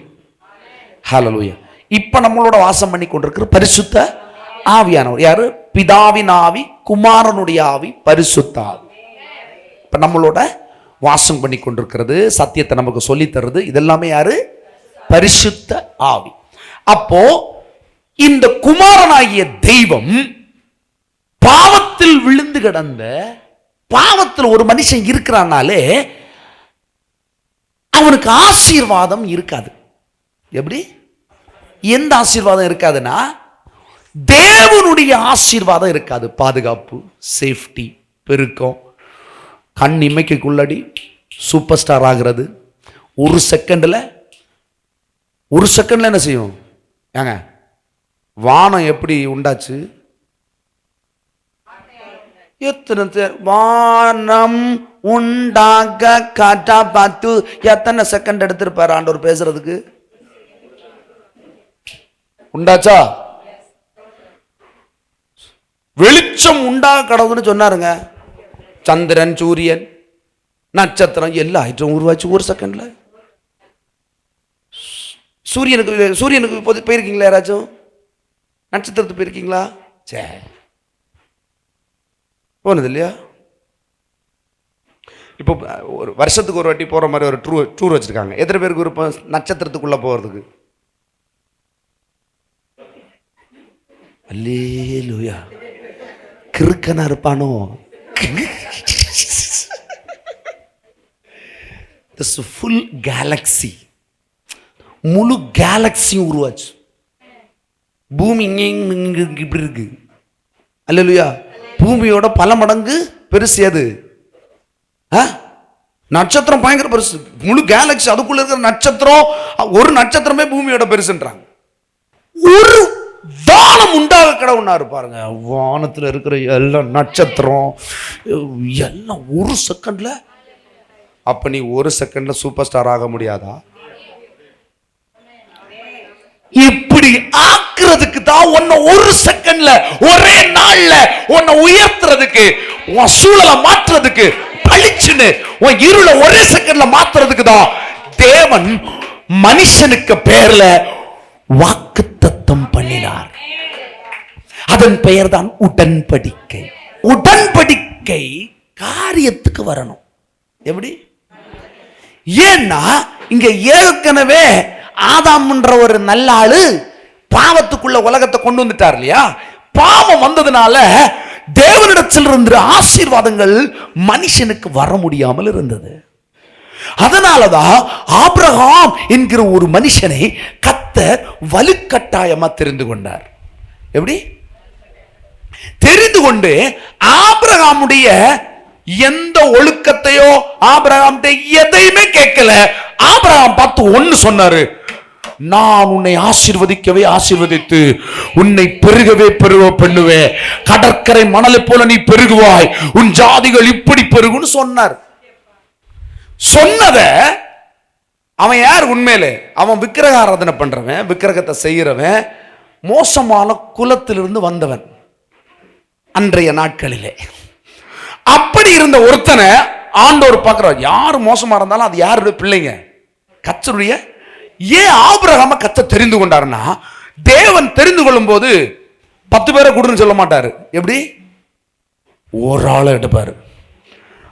ஹல்லேலூயா. இப்ப நம்மளோட வாசம் பண்ணி கொண்டிருக்கிற பரிசுத்த ஆவியானவர் யாரு? பிதாவின் ஆவி, குமாரனுடைய ஆவி, பரிசுத்த ஆவி. இப்ப நம்மளோட வாசம் பண்ணி கொண்டிருக்கிறது, சத்தியத்தை நமக்கு சொல்லி தருது, இதெல்லாமே யாரு? பரிசுத்த ஆவி. அப்போ இந்த குமாரனாகிய தெய்வம் பாவத்தில் விழுந்து கிடந்த, பாவத்தில் ஒரு மனுஷன் இருக்கிறானாலே அவனுக்கு ஆசீர்வாதம் இருக்காது. எப்படி? எந்த ஆசீர்வாதம் இருக்காதுன்னா தேவனுடைய ஆசீர்வாதம் இருக்காது. பாதுகாப்பு, சேஃப்டி, பெருக்கம், கண் இமைக்குள்ளடி சூப்பர் ஸ்டார் ஆகிறது. ஒரு செகண்ட்ல என்ன செய்யும்? ஏங்க, வானம் எப்படி உண்டாச்சு? வானம் உண்டாக காட்டா பார்த்து எத்தனை செகண்ட் எடுத்திருப்பாரு ஆண்டவர் பேசுறதுக்கு? உண்டாச்சா? வெளிச்சம் உண்டாக கடவுள்னு சொன்னாருங்க. சந்திரன், சூரியன், நட்சத்திரம் எல்லா ஐட்டம் உருவாச்சு ஒரு செகண்ட்ல. சூரியனுக்கு போயிருக்கீங்களா? யாராச்சும் நட்சத்திரத்துக்கு போயிருக்கீங்களா? சரி, போனது இல்லையா? இப்போ ஒரு வருஷத்துக்கு ஒரு வாட்டி போற மாதிரி ஒரு டூர் வச்சிருக்காங்க. எத்தனை பேருக்கு விருப்பம் நட்சத்திரத்துக்குள்ள போறதுக்கு? அல்லேலூயா. கிறுக்கனா இருப்பானோ? ஃபுல் கேலக்சி, முழு கேலக்சியும் உருவாச்சு. பூமி இங்க இப்படி இருக்கு. அல்லேலூயா. பூமியோட பல மடங்கு பெருசு எது? நட்சத்திரம் பயங்கர பெருசு. முழு கேலக்சி, அதுக்குள்ள இருக்கிற நட்சத்திரம், ஒரு நட்சத்திரமே பூமியோட பெருசுன்றாங்க. ஒரு வானம் உண்டாக கடவுனாரு பாருங்க. வானத்துல இருக்கிற எல்லா நட்சத்திரம் எல்லாம் ஒரு செகண்ட்ல. அப்ப நீ ஒரு செகண்ட்ல சூப்பர் ஸ்டார் ஆக முடியாதா? இப்படி ஆக்குறதுக்கு தான் உன்னை ஒரு செகண்ட்ல, ஒரே நாள்ல உன்னை உயர்த்துறதுக்கு, உன் சூழலை மாற்றுறதுக்கு, பளிச்சுன்னு உன் இருளை ஒரே செகண்ட்ல மாத்துறதுக்கு தான் தேவன் மனுஷனுக்கு பேர்ல வாக்குத்தத்தம் பண்ணினார். அதன் பெயர் தான் உடன்படிக்கை. உடன்படிக்கை காரியத்துக்கு வரணும். எப்படி? ஏன்னா இங்க ஏற்கனவே ஆதாம்ன்ற ஒரு நல்ல ஆளு பாவத்துக்குள்ள உலகத்தை கொண்டு வந்துட்டார் இல்லையா? பாவம் வந்ததுனால தேவனிடத்தில் இருந்த ஆசீர்வாதங்கள் மனுஷனுக்கு வர முடியாமல் இருந்தது. அதனாலதான் ஆபிரகாம் என்கிற ஒரு மனுஷனை கர்த்தர் வலுக்கட்டாயமா தெரிந்து கொண்டார். எப்படி தெரிந்து கொண்டு ஆபிரகாமுடைய எந்த ஒழுக்கத்தையோ ஆபிரகாம் எதையுமே கேட்கல. ஆபிரகாம் பார்த்து ஒன்னு சொன்னாரு, நான் உன்னை ஆசீர்வதிக்கவே ஆசீர்வதித்து உன்னை பெருகவே பெருக பண்ணுவேன். கடற்கரை மணலை போல நீ பெருகுவாய், உன் ஜாதிகள் இப்படி பெருகுன்னு சொன்னார். சொன்னத அவன் யார்? உண்மையிலே அவன் விக்கிரக ஆராதனை பண்றவன், விக்கிரகத்தை செய்யறவன், மோசமான குலத்திலிருந்து வந்தவன் அன்றைய நாட்களிலே. அப்படி இருந்த ஒருத்தனை ஆண்டவர் பார்க்கிறார். யாரு மோசமா இருந்தாலும் அது யாருடைய பிள்ளைங்க? கர்த்தருடைய. ஏன் ஆபிரகாம கர்த்தர் தெரிந்து கொண்டாருன்னா, தேவன் தெரிந்து கொள்ளும் போது 10 பேரை கொடுன்னு சொல்ல மாட்டாரு. எப்படி? ஒரு ஆளை எடுப்பாரு,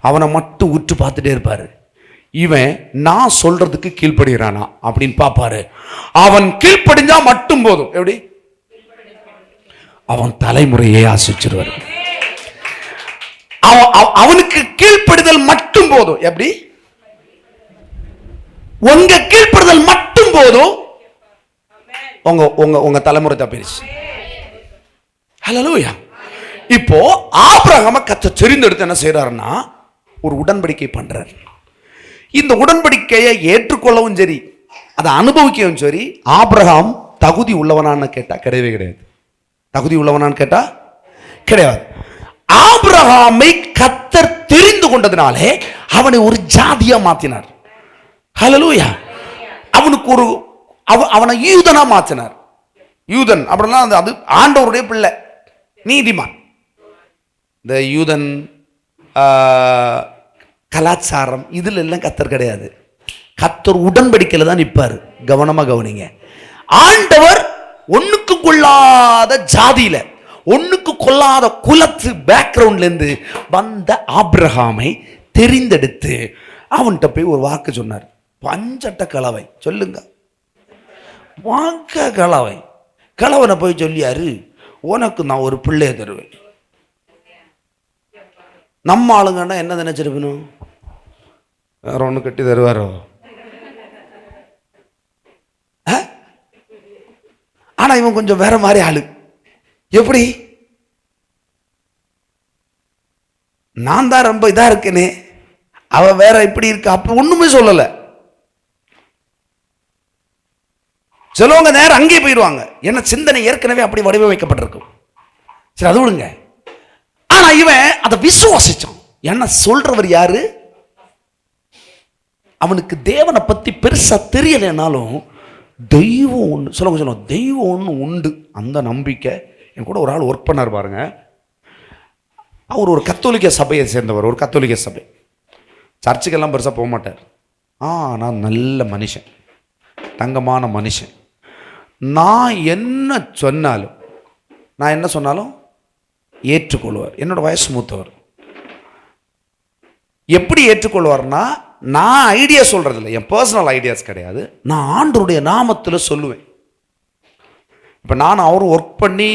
அவனை மட்டும் உற்று பார்த்துட்டே இருப்பாரு. இவன் நான் சொல்றதுக்கு கீழ்ப்படுகிறானா அப்படின்னு பாப்பாரு. அவன் கீழ்ப்படிஞ்சா மட்டும் போதும். எப்படி? அவன் தலைமுறையை ஆசிச்சிருவார். அவனுக்கு கீழ்ப்படுதல் மட்டும் போதும். எப்படி? உங்க கீழ்ப்படுதல் மட்டும் போதும், உங்க உங்க உங்க தலைமுறை தப்பிடுச்சு. ஹல்லேலூயா. இப்போ ஆபிரகாம கர்த்தர் தெரிந்தெடுத்து என்ன செய்யறாருன்னா ஒரு உடன்படிக்கை பண்றார். இந்த உடன்படிக்கையை ஏற்றுக்கொள்ளவும் சரி, அதை அனுபவிக்கவும் சரி, ஆபிரகாம் தகுதி உள்ளவனான்னு கேட்டா கிடையவே கிடையாது. தகுதி உள்ளவனான்னு கேட்டா கிடையாது. ஆபிரகாமை கர்த்தர் தெரிந்து கொண்டதினாலே அவனை ஒரு ஜாதியா மாத்தினார். ஹல்லேலூயா. அவனுக்கு ஒரு அவனை யூதனா மாத்தினார். யூதன் அப்படின்னா அது ஆண்டவருடைய பிள்ளை, நீதிமான். இந்த யூதன் கலாச்சாரம் இதுல எல்லாம் கர்த்தர் கிடையாது. கர்த்தர் உடன்படிக்கையில தான் நிற்பாரு. கவனமா கவனிங்க. ஆண்டவர் ஒண்ணுக்கு கொள்ளாத ஜாதியில, ஒண்ணுக்கு கொள்ளாத குலத்து பேக்ரவுண்ட்ல இருந்து வந்த ஆபிரகாமை தெரிந்தெடுத்து அவன்கிட்ட போய் ஒரு வாக்கு சொன்னார். பஞ்சட்ட கலவை சொல்லுங்க, வாக்க கலவை. கலவனை போய் சொல்லியாரு, உனக்கு நான் ஒரு பிள்ளைய தருவேன். நம்ம ஆளுங்கன்னா என்ன நினைச்சிருக்கணும், வேற ஒண்ணு கட்டி தருவாரோ. ஆனா இவன் கொஞ்சம் வேற மாதிரி ஆளு. எப்படி? நான் தான் ரொம்ப இதா இருக்கேனே, அவ வேற இப்படி இருக்க. அப்ப ஒண்ணுமே சொல்லல. சிலவங்க நேரம் அங்கே போயிடுவாங்க. என்ன சிந்தனை ஏற்கனவே அப்படி வடிவமைக்கப்பட்டிருக்கும். சரி, அது விடுங்க. ஆனா இவன் அதை விசுவாசிச்சான். என்ன சொல்றவர் யாரு? அவனுக்கு தேவனை பத்தி பெருசா தெரியலைனாலும் தெய்வம் ஒன்று சொல்லுங்க, தெய்வம் ஒன்று உண்டு. அந்த நம்பிக்கை. என் கூட ஒரு ஆள் ஒர்க் பண்ணார் பாருங்க. அவர் ஒரு கத்தோலிக்க சபையை சேர்ந்தவர். ஒரு கத்தோலிக்க சபை. சர்ச்சுக்கெல்லாம் பெருசாக போக மாட்டார். நான் நல்ல மனுஷன், தங்கமான மனுஷன். நான் என்ன சொன்னாலும், நான் என்ன சொன்னாலும் ஏற்றுக்கொள்வார். என்னோட வயசு மூத்தவர். எப்படி ஏற்றுக்கொள்வார்னா, நான் ஐடியா சொல்றது இல்லை, என் பர்சனல் ஐடியாஸ் கிடையாது. நான் ஆண்டவருடைய நாமத்தில் சொல்லுவேன். இப்போ நான் அவரும் ஒர்க் பண்ணி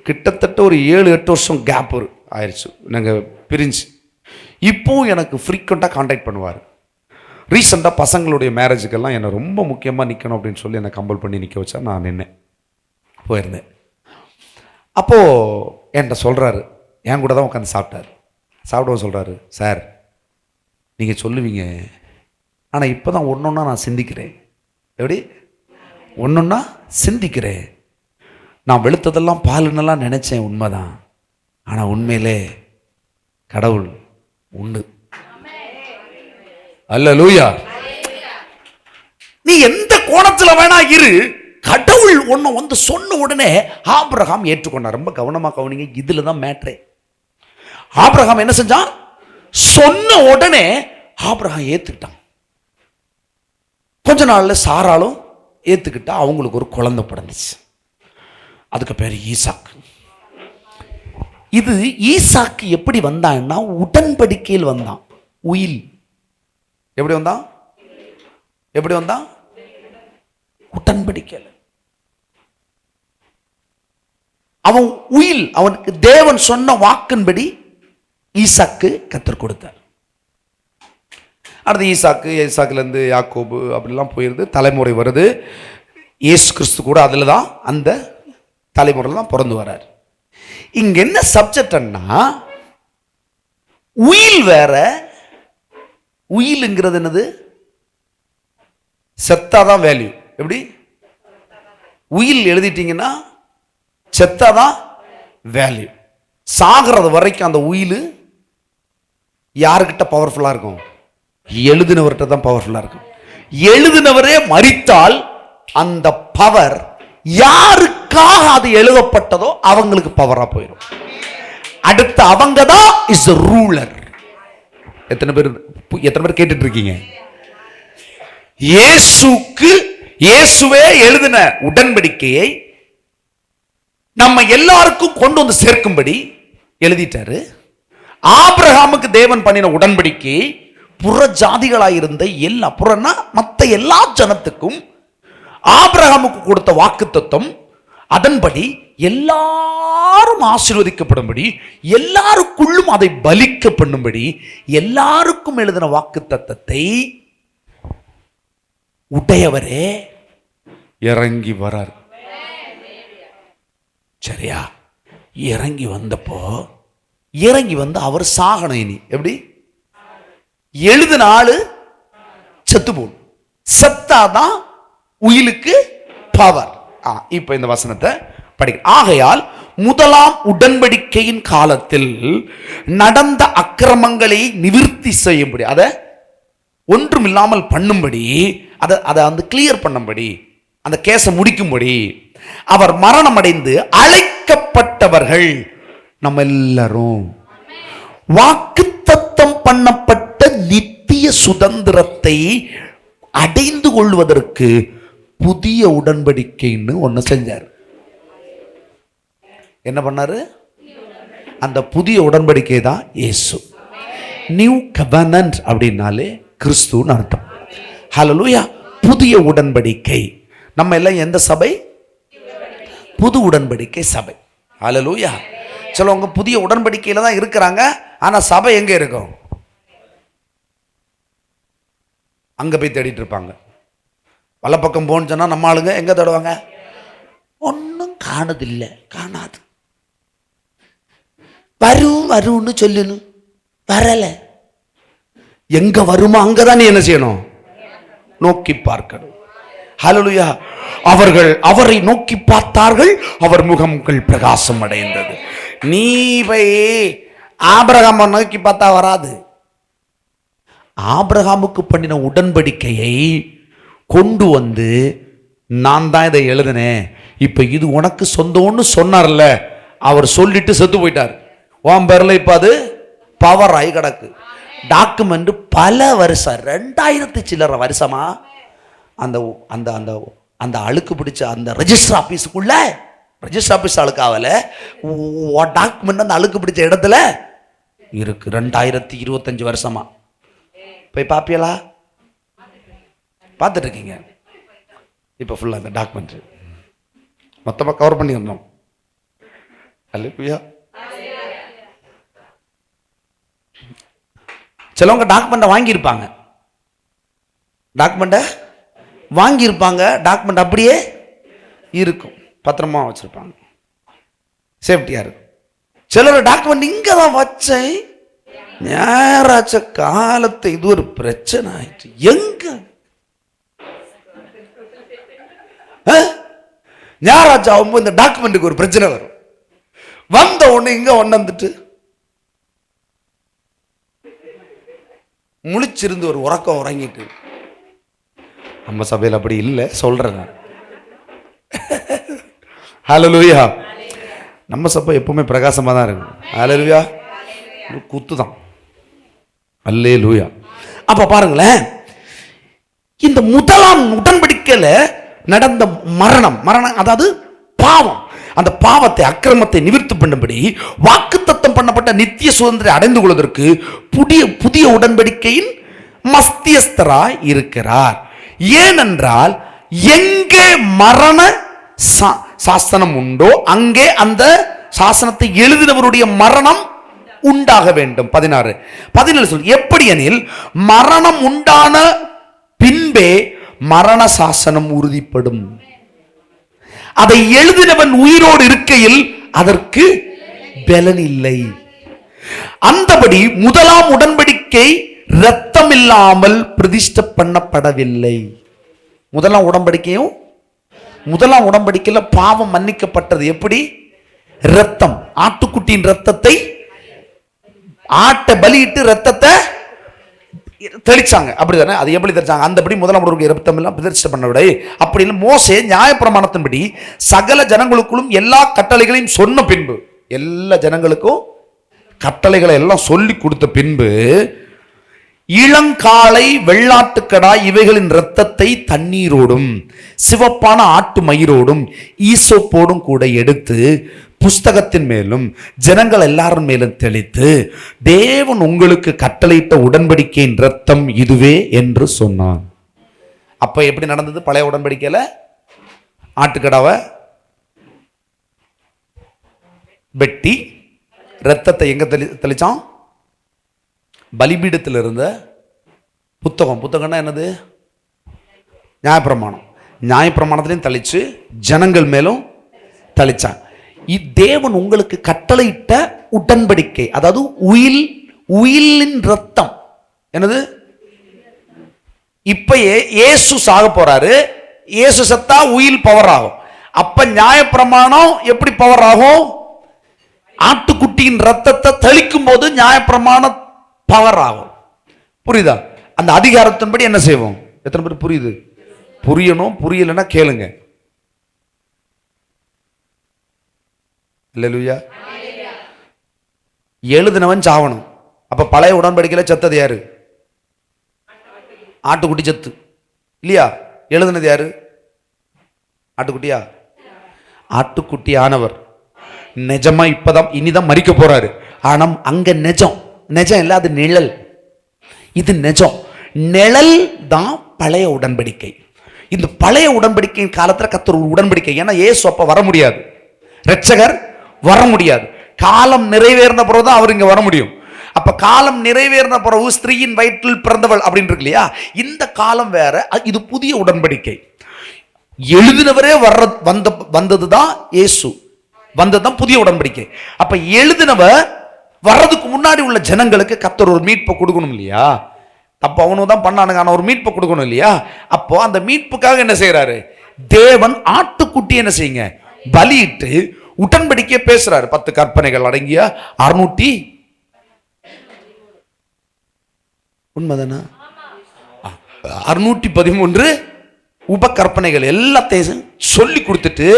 கிட்டத்தட்ட ஒரு 7-8 வருஷம் கேப் ஆயிடுச்சு நாங்கள் பிரிஞ்சு. இப்போவும் எனக்கு ஃப்ரீக்வெண்ட்டாக கான்டாக்ட் பண்ணுவார். ரீசெண்டாக பசங்களுடைய மேரேஜுக்கெல்லாம் என்னை ரொம்ப முக்கியமாக நிற்கணும் அப்படின்னு சொல்லி என்னை கம்பல் பண்ணி நிற்க வச்சா நான் நின்னேன், போயிருந்தேன். அப்போது என்கிட்ட சொல்கிறாரு, என் கூட தான் உட்காந்து சாப்பிடுவோம். சொல்கிறாரு, சார் நீங்கள் சொல்லுவீங்க, ஆனால் இப்போ தான் ஒன்றொன்னா நான் சிந்திக்கிறேன். எப்படி? ஒன்றொன்னா சிந்திக்கிறேன். நான் வெளுத்ததெல்லாம் பாலுன்னெல்லாம் நினச்சேன், உண்மைதான். ஆனால் உண்மையிலே கடவுள் உண்டு. அல்லேலூயா. நீ எந்த கோணத்துல வேணா இரு, கடவுள் ஒன்னு வந்து சொன்ன உடனே ஆபிரகாம் ஏற்றுக்கொண்டார். ரொம்ப கவனமா கவனிங்க, இதுல தான் மேட்ரே. ஆபிரகாம் என்ன செஞ்சான்? சொன்ன உடனே ஆபிரகாம் ஏத்துக்கிட்டான். கொஞ்ச நாள்ல சாராலும் ஏத்துக்கிட்டா. அவங்களுக்கு ஒரு குழந்தை பிறந்துச்சு. அதுக்கு பேர் ஈசாக்கு. இது ஈசாக்கு எப்படி வந்தான்னா உடன்படிக்கையில் வந்தான். உயில் எப்படி வந்தான்? எப்படி வந்தான்? உடன்படிக்கையில். அவன் உயில், அவனுக்கு தேவன் சொன்ன வாக்கின்படி ஈசாக்கு கர்த்தர் கொடுத்தார். அடுத்து ஈசாக்குல இருந்து யாக்கோபு அப்படிலாம் போயிருது. தலைமுறை வருது. இயேசு கிறிஸ்து கூட அதுல தான், அந்த தலைமுறையில் தான் பிறந்து வர்றார். இங்க என்ன சப்ஜெக்ட்னா, உயில் வேற. உயிலுங்கிறது என்னது? செத்தாதான் வேல்யூ. எப்படி? உயில் எழுதிட்டீங்கன்னா செத்தாதான் வேல்யூ. சாகிறது வரைக்கும் அந்த உயில் யாருக்கிட்ட பவர்ஃபுல்லா இருக்கும்? எழுதினவர்கிட்ட தான் பவர்ஃபுல்லா இருக்கும். எழுதினவரே மரித்தால் அந்த பவர் யாருக்காக அது எழுதப்பட்டதோ அவங்களுக்கு பவரா போயிடும். அடுத்து அவங்க தான் இஸ் ரூலர். எத்தனை பேர் கேட்டுட்டு இருக்கீங்க? இயேசுவே எழுதின உடன்படிக்கையை நம்ம எல்லாருக்கும் கொண்டு வந்து சேர்க்கும்படி எழுதிட்டாரு. ஆபிரகாமுக்கு தேவன் பண்ணின உடன்படிக்கை புற ஜாதிகளாயிருந்த எல்லா, புறன்னா மற்ற எல்லா ஜனத்துக்கும் ஆபிரகாமுக்கு கொடுத்த வாக்குத்தத்தம், அதன்படி எல்லாரும் ஆசீர்வதிக்கப்படும்படி, எல்லாருக்குள்ளும் அதை பலிக்க பண்ணும்படி எல்லாருக்கும் எழுதின வாக்குத்தத்தத்தை உடையவரே இறங்கி வரார். சரியா? இறங்கி வந்தப்போ இறங்கி வந்து அவர் சாகணும். இனி எப்படி? எழுதின ஆளு செத்து போடும். செத்தாதான் உயிலுக்கு பவர். இப்ப இந்த வசனத்தை படிக்க. ஆகையால் முதலாம் உடன்படிக்கையின் காலத்தில் நடந்த அக்கிரமங்களை நிவிர்த்தி செய்யும்படி, அதை ஒன்றுமில்லாமல் பண்ணும்படி, அதை வந்து கிளியர் பண்ணும்படி, அந்த கேஸை முடிக்கும்படி அவர் மரணம் அடைந்து அழைக்கப்பட்டவர்கள் நம்ம எல்லாரும் வாக்குத்தத்தம் பண்ணப்பட்ட நித்திய சுதந்திரத்தை அடைந்து கொள்வதற்கு புதிய உடன்படிக்கைன்னு ஒன்று செஞ்சார். என்ன பண்ணாரு? அந்த புதிய உடன்படிக்கை தான் இயேசு. நியூ கவர்னன்ட் அப்படின்னாலே கிறிஸ்துன்னு அர்த்தம். ஹல்லேலூயா. புதிய உடன்படிக்கை. நம்ம எல்லாம் எந்த சபை? புது உடன்படிக்கை சபை. ஹல்லேலூயா. சிலவங்க புதிய உடன்படிக்கையில தான் இருக்கிறாங்க, ஆனா சபை எங்க இருக்கும்? அங்க போய் தேடிட்டு இருப்பாங்க. வலப்பக்கம் போன்னு சொன்னா நம்ம ஆளுங்க எங்க தேடுவாங்க? ஒன்னும் காணதில்லை, காணாது. வரும் வரும்னு சொல்லணும், வரல. எங்க வருமோ அங்கதான் நீ என்ன செய்யணும்? நோக்கி பார்க்கணும். ஹல்லேலூயா. அவர்கள் அவரை நோக்கி பார்த்தார்கள், அவர் முகங்கள் பிரகாசம் அடைந்தது. நீ போய் ஆபிரகாமை நோக்கி பார்த்தா வராது. ஆபிரகாமுக்கு பண்ணின உடன்படிக்கையை கொண்டு வந்து நான் தான் இதை எழுதினேன், இப்ப இது உனக்கு சொந்தம்னு சொன்னார்ல, அவர் சொல்லிட்டு செத்து போயிட்டார். உன் பேர்ல இப்ப அது பவர் ஆகி கிடக்கு. டாக்குமெண்ட் பல வருஷம், 2000 சில்லற வருஷமா அந்த அந்த அந்த அந்த அழுக்கு பிடிச்ச அந்த ரெஜிஸ்டர் ஆபீஸுக்குள்ள, ரெஜிஸ்டர் ஆபீஸ் அழுக்காவல, டாக்குமெண்ட் அந்த அழுக்கு பிடிச்ச இடத்துல இருக்கு. 2025 வருஷமா. போய் பாப்பியலா? பார்த்துட்டு இருக்கீங்க. இப்போ ஃபுல்லாக அந்த டாக்குமெண்ட் மொத்தமாக கவர் பண்ணிடணும். அல்லேலூயா. சிலவங்க டாக்குமெண்ட்டை வாங்கியிருப்பாங்க, டாக்குமெண்ட் அப்படியே இருக்கும், பத்திரமா வச்சிருப்பாங்க, சேஃப்டியா இருக்கும். சிலர் டாக்குமெண்ட் இங்கே தான் வச்சேன், நேராச்ச காலத்தை இது ஒரு பிரச்சனை ஆயிடுச்சு. எங்க ஞாராஜ் ஆகும்போது இந்த டாக்குமெண்ட்டுக்கு ஒரு பிரச்சனை வரும். வந்த உடனே இங்க வந்துட்டு முழிச்சிருந்து ஒரு உறக்கம் உறங்கிட்டு. நம்ம சபையில் அப்படி இல்லை சொல்றேன். ஹல்லேலூயா. நம்ம சபை எப்பவுமே பிரகாசமா தான் இருக்கும். ஹல்லேலூயா. குத்து தான். அல்லேலூயா. அப்ப பாருங்களேன், இந்த முதலாம் உடன்படிக்கையில நடந்த மரணம், அதாவது பாவம், அந்த பாவத்தை அக்கிரமத்தை நிவிர்த்தி பண்ணும்படி வாக்குத்தத்தம் பண்ணப்பட்ட நித்திய சுதந்திரம் அடைந்து கொள்வதற்கு புதிய உடன்படிக்கையின் மத்தியஸ்தராய் இருக்கிறார். ஏனென்றால் எங்கே மரண சாசனம் உண்டோ அங்கே அந்த சாசனத்தை எழுதினவருடைய மரணம் உண்டாக வேண்டும். 16 சொல். எப்படி எனில் மரணம் உண்டான பின்பே மரண சாசனம் உறுதிப்படும். அதை எழுதினவன் உயிரோடு இருக்கையில் அதற்கு பலன் இல்லை. அந்தபடி முதலாம் உடன்படிக்கை இரத்தம் இல்லாமல் பிரதிஷ்டை பண்ணப்படவில்லை. முதலாம் உடன்படிக்கையில பாவம் மன்னிக்கப்பட்டது எப்படி? இரத்தம், ஆட்டுக்குட்டியின் இரத்தத்தை, ஆட்டை பலியிட்டு இரத்தத்தை தெளிச்சாங்க, அப்படிதானே? அது எப்படி தெளிச்சாங்க? அந்தபடி முதலாம் உடன்படிக்கை இரத்தம் எல்லாம் பிரதிஷ்டை பண்ணவில்லை. அப்படி இல்லை, மோசே நியாயப்பிரமாணத்தின்படி சகல ஜனங்களுக்குள்ளும் எல்லா கட்டளைகளையும் சொன்ன பின்பு, எல்லா ஜனங்களுக்கும் கட்டளைகளை எல்லாம் சொல்லி கொடுத்த பின்பு இளங்காளை, வெள்ளாட்டுக்கடாய் இவைகளின் இரத்தத்தை தண்ணீரோடும் சிவப்பான ஆட்டு மயிரோடும் ஈசோப்போடும் கூட எடுத்து புஸ்தகத்தின் மேலும் ஜனங்கள் எல்லாரும் மேலும் தெளித்து, தேவன் உங்களுக்கு கட்டளையிட்ட உடன்படிக்கையின் இரத்தம் இதுவே என்று சொன்னான். அப்ப எப்படி நடந்தது? பழைய உடன்படிக்கையில ஆட்டுக்கடாவை வெட்டி இரத்தத்தை எங்க தெளிச்சான்? பலிபீடத்தில் இருந்த புத்தகம்னா என்னது? நியாயப்பிரமாணம். நியாயப்பிரமாணத்திலையும் தெளிச்சு ஜனங்கள் மேலும் தெளிச்சான். தேவன் உங்களுக்கு கட்டளையிட்ட உடன்படிக்கை, அதாவது உயிலின் ரத்தம். என்னது? இப்ப இயேசு சாக போறாரு. இயேசு செத்தா உயில் பவர் ஆகும். அப்ப நியாயப்பிரமாணம் எப்படி பவர் ஆகும்? ஆட்டுக்குட்டியின் ரத்தத்தை தெளிக்கும் போது நியாயப்பிரமாணம் பவர் ஆகும். புரியுதா? அந்த அதிகாரத்தின்படி என்ன செய்வோம்? எத்தனை பேர் புரியுது? புரியணும். புரியலன்னா கேளுங்க. அல்லேலூயா. எழுதினவன் சாவணும். அப்ப பழைய உடன்படிக்கையில செத்தது யாரு? ஆட்டுக்குட்டி செத்து இல்லையா? எழுதினது யாரு? ஆட்டுக்குட்டியா? ஆட்டுக்குட்டி ஆனவர் நிஜமா இப்பதான் இனிதான் மரிக்க போறாரு. ஆனா அங்க நிஜம் இல்ல, அது நிழல். இது நிஜம். நிழல் தான் பழைய உடன்படிக்கை. இந்த பழைய உடன்படிக்கையின் காலத்துல கர்த்தர் ஒரு உடன்படிக்கை. ஏன்னா இயேசு அப்ப வர முடியாது, இரட்சகர் வர முடியாது. காலம் நிறைவேறின பிறகுதான் அவர் இங்க வர முடியும். அப்ப காலம் நிறைவேறின பிறகு ஸ்திரீயின் வயிற்றில் பிறந்தவள் அப்படின்னு இருக்கு இல்லையா? இந்த காலம் வேற, இது புதிய உடன்படிக்கை. எழுதினவரே வந்ததுதான் இயேசு, வந்ததுதான் புதிய உடன்படிக்கை. அப்ப எழுதினவர் வர்றதுக்கு முன்னாடி உள்ள ஜனங்களுக்கு கர்த்தர் ஒரு மீட்பை கொடுக்கணும் இல்லையா? அப்போ அவனு தான் பண்ணானுங்க, ஆனா ஒரு மீட்பை கொடுக்கணும் இல்லையா? அப்போ அந்த மீட்புக்காக என்ன செய்யறாரு? தேவன் ஆட்டுக்குட்டி என்ன செய்யுங்க? பலியிட்டு உடன்படிக்கையை பேசுறாரு. 10 கற்பனைகள் அடங்கிய 600 உண்மைதானா? 613 உபகற்பனைகள் எல்லாத்தையும் சொல்லி கொடுத்துட்டு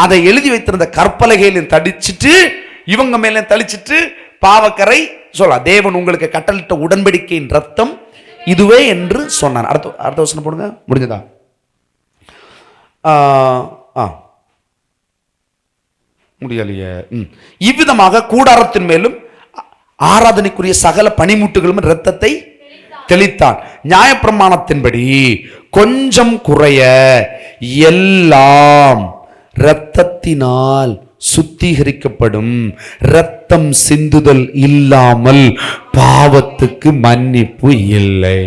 அதை எழுதி வைத்திருந்த கற்பலகையிலும் தடிச்சிட்டு இவங்க மேல தளிச்சிட்டு பாவக்கரை சொல்ல, தேவன் உங்களுக்கு கட்டளிட்ட உடன்படிக்கையின் ரத்தம் இதுவே என்று சொன்னார். அடுத்த வசனம் போடுங்க. முடிஞ்சதா? முடியலையே. இவ்விதமாக கூடாரத்தின் மேலும் ஆராதனைக்குரிய சகல பனிமுட்டுகளும் இரத்தத்தை தெளித்தான். நியாயப்பிரமாணத்தின்படி கொஞ்சம் குறைய எல்லாம் இரத்தத்தினால் சுத்திகரிக்கப்படும். இரத்தம் சிந்துதல் இல்லாமல் பாவத்துக்கு மன்னிப்பு இல்லை.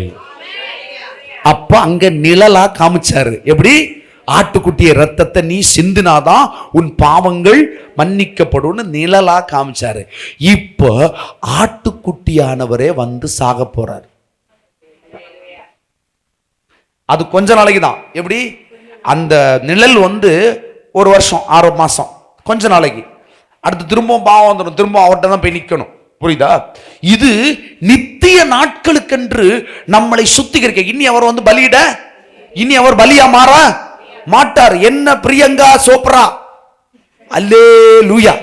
அப்ப அங்க நிழலா காமிச்சாரு. எப்படி? ஆட்டுக்குட்டிய ரத்தத்தை நீ சிந்தினாதான் உன் பாவங்கள் மன்னிக்கப்படும் நிழலா காமிச்சாரு. இப்ப ஆட்டுக்குட்டியானவரே வந்து சாக போறார். அது கொஞ்ச நாளைக்கு தான். எப்படி? அந்த நிழல் வந்து 1 வருஷம் 6 மாசம், கொஞ்ச நாளைக்கு. அடுத்து திரும்பவும் பாவம் வந்துடும், திரும்ப அவர்கிட்ட தான் போய் நிக்கணும். புரியுதா? இது நித்திய நாட்களுக்கென்று நம்மளை சுத்திகரிக்க. இனி அவர் வந்து பலியிட, இனி அவர் பலியா மாற மாட்டார். என்ன பிரியங்கா சோப்ரா, அல்லேலூயா,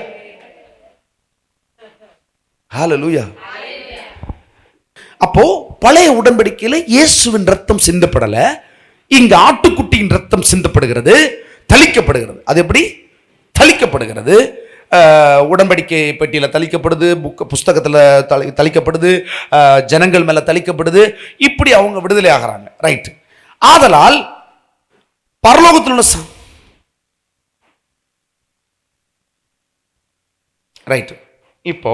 ஹல்லேலூயா. அப்போ பழைய உடன்படிக்கையில இயேசுவின் ரத்தம் சிந்தப்படல, இங்க ஆட்டுக்குட்டியின் ரத்தம் சிந்தப்படுகிறது, தளிக்கப்படுகிறது. அது எப்படி தளிக்கப்படுகிறது? உடன்படிக்கை பெட்டியில தளிக்கப்படுது, புஸ்தகத்துல தளிக்கப்படுது, ஜனங்கள் மேல தளிக்கப்படுது. இப்படி அவங்க விடுதலை ஆகிறாங்க. ரைட். ஆதலால் பரலோகத்தில் உள்ள ரைட். இப்போ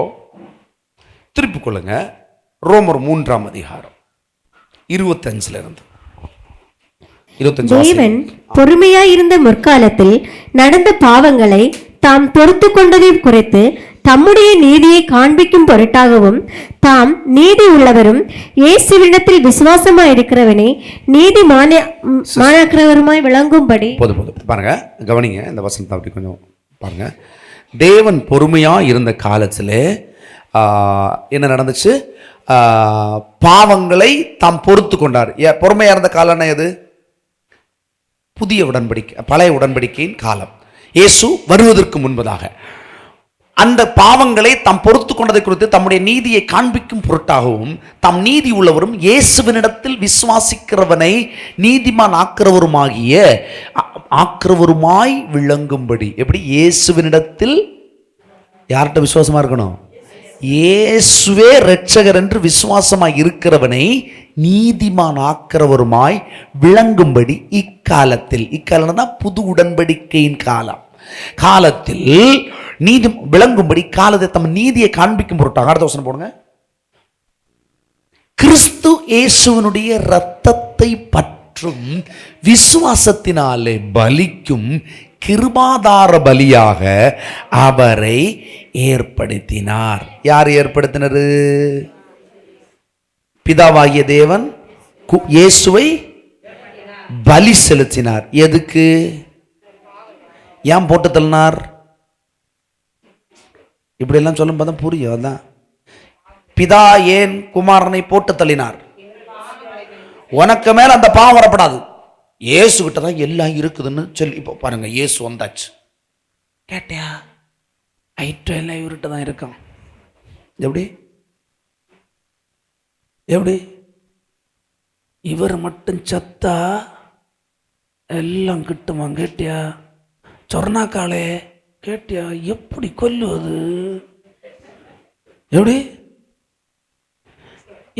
திருப்பி கொள்ளுங்க. ரோமர் 3ஆம் அதிகாரம் 25 இருந்து 25. தேவன் பொறுமையாயிருந்த முற்காலத்தில் நடந்த பாவங்களை தாம் பொறுத்து கொண்டதையும் குறைத்து தம்முடைய நீதியை காண்பிக்கும் பொருட்டாகவும் தாம் நீதி உள்ளவரும் இயேசுவினிடத்தில் விசுவாசமாயிருக்கிறவனை நீதி மாணாக்கிறவருமாய் விளங்கும்படி. போதும் பாருங்க, கவனிங்க இந்த வசனத்தை அப்படி கொஞ்சம் பாருங்க. தேவன் பொறுமையா இருந்த காலத்துல என்ன நடந்துச்சு? பாவங்களை தாம் பொறுத்து கொண்டார். பொறுமையா இருந்த காலம் எது? புதிய உடன்படிக்கை, பழைய உடன்படிக்கையின் காலம். இயேசு வருவதற்கு முன்பதாக அந்த பாவங்களை தாம் பொறுத்து கொண்டதை குறித்து தம்முடைய நீதியை காண்பிக்கும் பொருட்டாகவும் தாம் நீதி உள்ளவரும் இயேசுவினிடத்தில் விசுவாசிக்கிறவனை நீதிமான் ஆக்கிறவருமாய் விளங்கும்படி. எப்படி? இயேசுவினிடத்தில் யார்கிட்ட விசுவாசமா இருக்கணும்? இயேசுவே இரட்சகர் என்று விசுவாசமாய் இருக்கிறவனை நீதிமான் ஆக்கிறவருமாய் விளங்கும்படி இக்காலம் தான் புது உடன்படிக்கையின் காலத்தில் நீதி விளங்கும்படி காலத்தை தம் நீதியை காண்பிக்கும் பொருட்டாக. அடுத்த வசனம் போடுங்க. கிறிஸ்து இயேசுவினுடைய இரத்தத்தை பற்றும் விசுவாசத்தினாலே பலிக்கும் கிருபாதார பலியாக அவரை ஏற்படுத்தினார். யார் ஏற்படுத்தினரு? பிதாவாகிய தேவன் இயேசுவை பலி செலுத்தினார். எதுக்கு? ஏன் போட்டு தள்ளினார்? இப்படி எல்லாம் சொல்லும் போது புரியும். அதான் பிதா ஏன் குமாரனை போட்டு தள்ளினார்? உனக்கு மேல அந்த பாவம் வரப்படாது. இயேசு கிட்ட தான் எல்லாம் இருக்குதுன்னு சொல்லி. இப்போ பாருங்க, இயேசு வந்தாச்சு. கேட்டியா? ஐட்டம் எல்லாம் இவர்கிட்ட தான் இருக்கான். எப்படி எப்படி இவர் மட்டும் சத்தா எல்லாம் கிட்டுமா? கேட்டியா? சொர்ணாக்காலே கேட்டியா? எப்படி கொல்லுவது?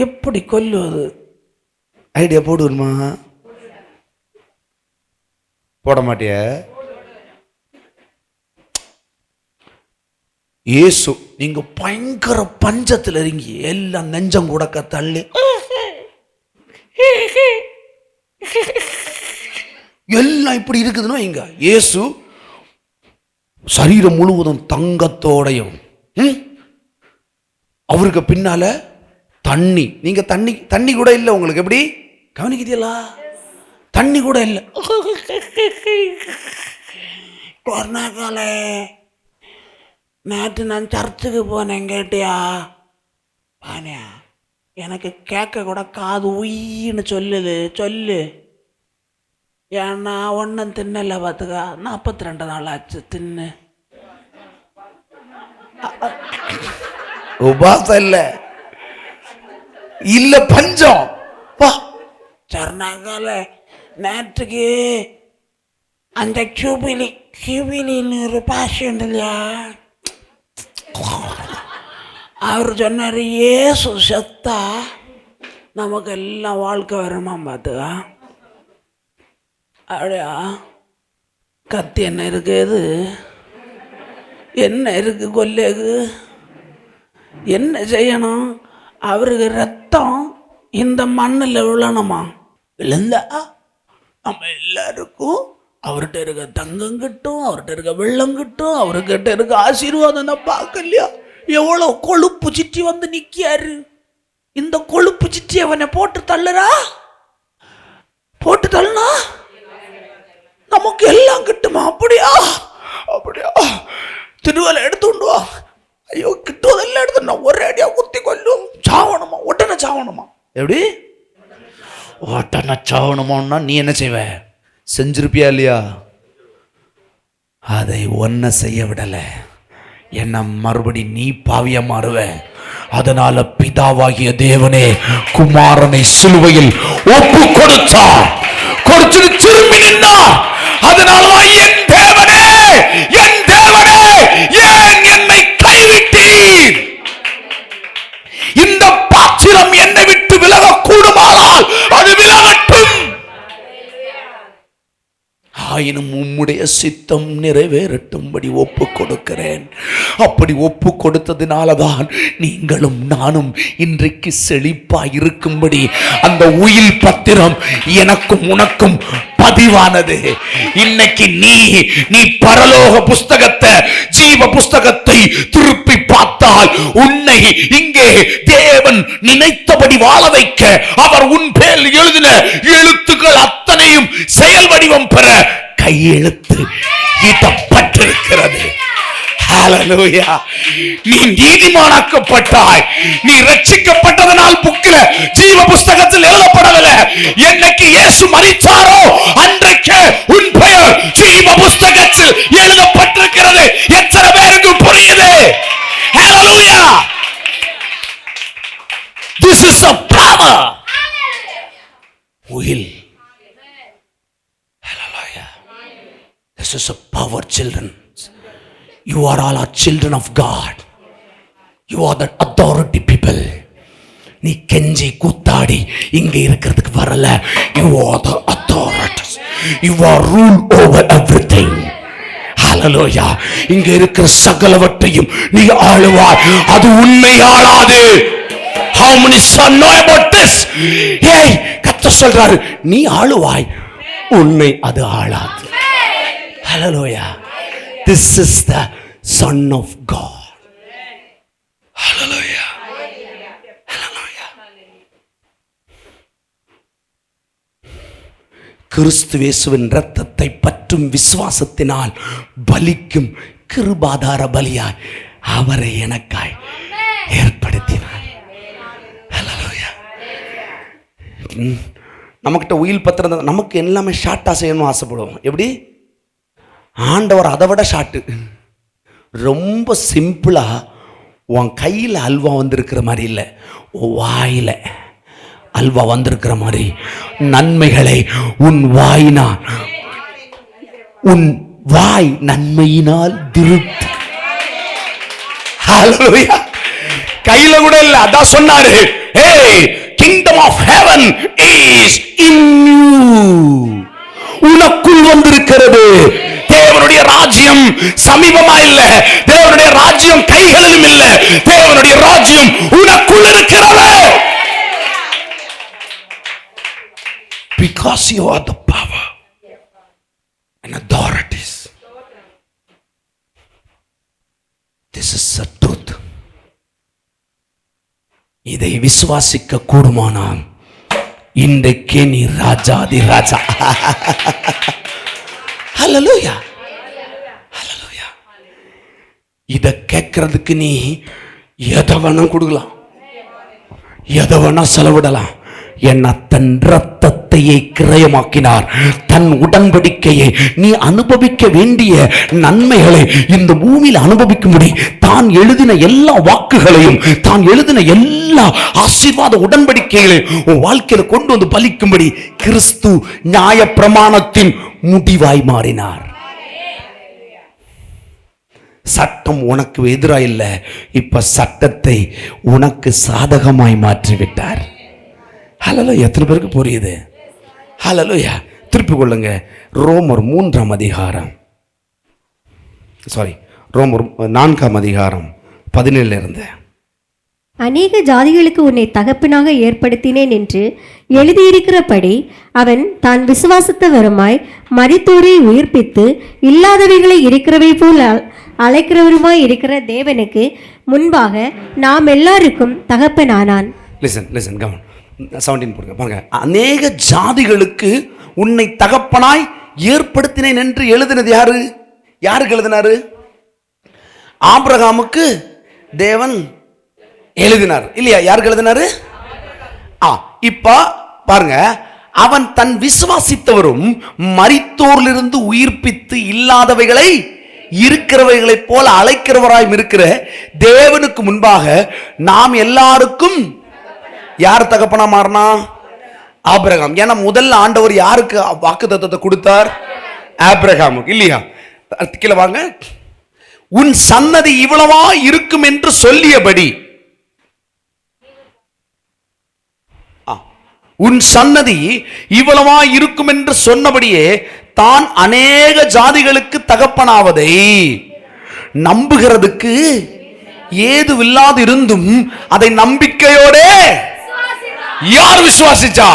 எப்படி கொல்லுவது? ஐடியா போடுமா? போட மாட்டிய? இயேசு நீங்க பயங்கர பஞ்சத்தில் இறங்கி எல்லாம் நெஞ்சம் கூடக்க தள்ளி எல்லாம் இப்படி இருக்குதுன்னா இங்க இயேசு சரீரம் முழுவதும் தங்கத்தோடையும், அவருக்கு பின்னால தண்ணி. நீங்க தண்ணி கூட இல்லை உங்களுக்கு. எப்படி கவனிக்கிறீங்களா? தண்ணி கூட இல்லை. கொரோனாக்காலே நேற்று நான் சர்ச்சுக்கு போனேன். கேட்டியா? பானியா, எனக்கு கேட்க கூட காது உயின்னு சொல்லுது. சொல்லு. ஏன்னா ஒன்றும் தின்னல பார்த்துக்கா. 42 நாள் ஆச்சு தின்னு. உபாசம் இல்லை, இல்ல பஞ்சம். சொன்னாக்கால நேற்றுக்கு அந்த கியூபிலின்னு ஒரு பாஷை உண்டு இல்லையா, அவர் சொன்னார் இயேசு செத்தா நமக்கு எல்லாம் வாழ்க்கை வருமா பார்த்துக்கா. அப்படியா? கத்தி என்ன இருக்குது? என்ன இருக்கு கொல்லேக்கு? என்ன செய்யணும்? அவருக்கு ரத்தம் இந்த மண்ணில் விழணுமா? விழுந்தா நம்ம எல்லாருக்கும் அவர்கிட்ட இருக்க தங்கம் கிட்டும், அவர்கிட்ட இருக்க வெள்ளம் கிட்டும், அவர்கிட்ட இருக்க ஆசீர்வாதம் தான். பார்க்கலையா எவ்வளோ கொழுப்பு சிட்டி வந்து நிற்காரு? இந்த கொழுப்பு சிட்டி அவனை போட்டு தள்ளுறா. போட்டு தள்ளுனா நமக்கு எல்லாம் கிட்டுமா? அப்படியா? அப்படியா? திருவலை எடுத்துண்டு வா. ஐயோ, கிட்டுவதெல்லாம் எடுத்து ஒரே அடியா குத்தி கொல்லும். சாவணுமா? உடனே சாவணுமா? எப்படி உடனே சாவணுமான்னா நீ என்ன செய்வ? செஞ்சிருப்பியா இல்லையா? அதை ஒன்ன செய்ய விடல. என்ன மறுபடி நீ பாவியா மாறுவ. அதனால பிதாவாகிய தேவனே குமாரனை சிலுவையில் ஒப்பு கொடுத்தார். கொடுத்து திரும்பி நின்றார். அதனால்தான் என் தேவனே, என் தேவனே, ஏன் என்னை கைவிட்டீர்? இந்த பாத்திரம் என்னை விட்டு விலக கூடுமானால் அது விலகட்டும். ஆயினும் உம்முடைய சித்தம் நிறைவேறட்டும்படி ஒப்பு கொடுக்கிறேன். அப்படி ஒப்பு கொடுத்ததினாலதான் நீங்களும் நானும் இன்றைக்கு செழிப்பாய் இருக்கும்படி அந்த உயில் பத்திரம் எனக்கும் உனக்கும் பதிவானது. இன்னைக்கு நீ பரலோக புஸ்தகத்தை, ஜீவ புஸ்தகத்தை திருப்பி பார்த்தால் உன்னை இங்கே தேவன் நினைத்தபடி வாழ வைக்க அவர் உன் பேர் எழுதின எழுத்துக்கள் அத்தனையும் செயல் வடிவம் பெற கையெழுத்து ஈட்டப்பட்டிருக்கிறது. ஹல்லேலூயா. நீ நீதிமானாக்கப்பட்டாய். நீ ரட்சிக்கப்பட்டதனால் புக்கில ஜீவ புஸ்தகத்தில் எழுதப்படவில்லை. என்னைக்கு இயேசு மரித்தாரோ அன்றைக்கு உன் பெயர் ஜீவ புஸ்தகத்தில் எழுதப்பட்டிருக்கிறது. எத்தனை பேருக்கு புரியுது? ஹல்லேலூயா. This is a power. Will. Hallelujah. This is a power, children. You are all our children of God. You are the authority people. நீ கெஞ்சி கூத்தாடி இங்க இருக்கிறதுக்கு வரல. You are the authorities. You are rule over everything. Hallelujah. இங்க இருக்கிற சகலவற்றையும் நீ ஆளுவாய். அது உன்னை ஆளாது. How many sons know about this? கர்த்தர் சொல்றாரு, நீ ஆளுவாய், உன்னை அது ஆளாது. Hallelujah. This is the Son of God. Hallelujah. Hallelujah. கிறிஸ்து இயேசுவின் இரத்தத்தை பற்றும் விசுவாசத்தினால் பலிக்கும் கிருபாதார பலியாய் அவரை எனக்காய் ஏற்படுத்தினார். Hallelujah. நமக்கிட்ட உயில் பத்திரம், நமக்கு எல்லாமே ஷார்ட்டாக செய்யணும்னு ஆசைப்படுவோம். எப்படி? ஆண்டவர் அதை விட ஷார்ட்டு, ரொம்ப சிம்பிளாக உன் கையில் அல்வா வந்திருக்கிற மாதிரி இல்லை, வாயில் அல்வா வந்திருக்கிற மாதிரி நன்மைகளை உன் வாயினால், உன் வாய் நன்மையினால் திருப்தி. ஹல்லேலூயா. கையில கூட இல்ல, அதான் சொன்னாரு, hey, kingdom of heaven is in you. உனக்குள் வந்திருக்கிறது. தேவனுடைய ராஜ்யம் சமீபமா இல்ல, தேவனுடைய ராஜ்யம் கைகளிலும் இல்ல, தேவனுடைய ராஜ்யம் உனக்குள் இருக்கிறது. Because you are the power and authorities. This is the truth. இதை விசுவாசிக்க கூடுமானால் இன்றைக்கே நீ ராஜாதி ராஜா. ஹல்லேலூயா. ஹல்லேலூயா. இதை கேட்கறதுக்கு நீ எதை வேணா கொடுக்கலாம், எதை வேணா செலவிடலாம். என்ன தன் ரத்தத்தையே கிரயமாக்கினார். தன் உடன்படிக்கையை நீ அனுபவிக்க வேண்டிய நன்மைகளை இந்த பூமியில் அனுபவிக்கும்படி தான் எழுதின எல்லா வாக்குகளையும், தான் எழுதின எல்லா ஆசீர்வாத உடன்படிக்கைகளையும் உன் வாழ்க்கையில கொண்டு வந்து பலிக்கும்படி கிறிஸ்து நியாயப்பிரமாணத்தின் முடிவாய் மாறினார். சட்டம் உனக்கு எதிராக இல்லை, இப்ப சட்டத்தை உனக்கு சாதகமாய் மாற்றிவிட்டார். ஹல்லேலூயா. எத்தனை பேருக்கு புரியுது? ஹல்லேலூயா. திருப்பி கொள்ளுங்க. ரோமர் 3ஆம் அதிகாரம், ரோமர் 4ஆம் அதிகாரம் 17 இருந்து. அநேக ஜாதிகளுக்கு உன்னை தகப்பனாக ஏற்படுத்தினேன் என்று எழுதியிருக்கிறபடி அவன் தான் விசுவாசத்தவருமாய் மரித்தோரை உயிர்ப்பித்து இல்லாதவைகளை இருக்கிறவை போல் அழைக்கிறவருமாய் இருக்கிற தேவனுக்கு முன்பாக நாம் எல்லாருக்கும் தகப்பனானான். லிசன் கவனம். 17 போடுங்க பாருங்க. அநேக ஜாதிகளுக்கு உன்னை தகப்பனாய் ஏற்படுத்தினேன் என்று எழுதினது யாரு? யாருக்கு எழுதினாரு? ஆபிரகாமுக்கு தேவன் எழுதினார் இல்லையா? யாருக்கு எழுதினாரு? இப்ப பாருங்க, அவன் தன் விசுவாசித்தவரும் மரித்தோரிலிருந்து உயிர்ப்பித்து இல்லாதவைகளை இருக்கிறவைகளை போல அழைக்கிறவராய் இருக்கிற தேவனுக்கு முன்பாக நாம் எல்லாருக்கும் யார் தகப்பனா மாறினா? ஆபிரகாம். ஏன்னா முதல்ல ஆண்டவர் யாருக்கு வாக்குத்தத்தத்தை கொடுத்தார்? ஆபிரகாமுக்கு இல்லையா? கீழே வாங்க. உன் சன்னதி இவ்வளவா இருக்கும் என்று சொல்லியபடி, உன் சன்னதி இவ்வளவா இருக்கும் என்று சொன்னபடியே தான் அநேக ஜாதிகளுக்கு தகப்பனாவதை நம்புகிறதுக்கு ஏதுவில்லாது இருந்தும் அதை நம்பிக்கையோட யார் விசுவாசிச்சா?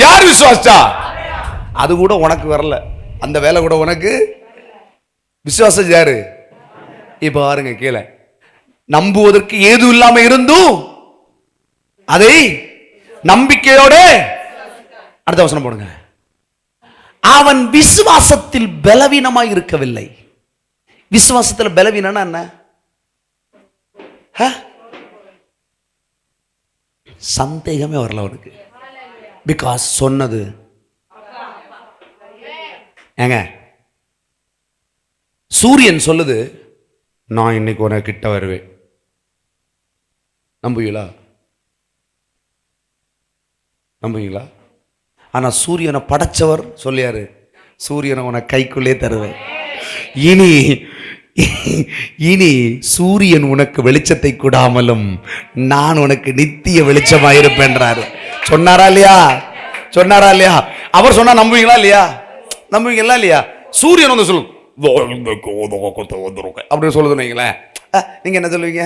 யார் விசுவாசிச்சா? அது கூட உனக்கு வரல, அந்த வேலை கூட உனக்கு. விசுவாசம் யாரு? இப்ப பாருங்க, கீழே நம்புவதற்கு ஏது இல்லாம இருந்தும் அதை நம்பிக்கையோட. அடுத்த வசனம் போடுங்க. அவன் விசுவாசத்தில் பலவீனமாய் இருக்கவில்லை. விசுவாசத்தில் பலவீனம்னா என்ன? சந்தேகமே வரல அவனுக்கு. பிகாஸ் சொன்னது ஏங்க, சூரியன் சொல்லுது நான் இன்னைக்கு உன கிட்ட வருவேன். நம்புவீங்களா? நம்புவீங்களா? ஆனா சூரியனை படைச்சவர் சொல்லியாரு, சூரியனை உன கைக்குள்ளே தருவேன். இனி சூரியன் உனக்கு வெளிச்சத்தை கூடாமலும் நான் உனக்கு நித்திய வெளிச்சமாயிருப்பேன்றாரு. சொன்னாரா இல்லையா? சொன்னாரா இல்லையா? அவர் சொன்னா நம்புவீங்களா இல்லையா? நம்புவீங்களா இல்லையா? சூரியன் வந்து சொல்லு அப்படின்னு சொல்லுதுன்னு வைங்களேன், நீங்க என்ன சொல்லுவீங்க?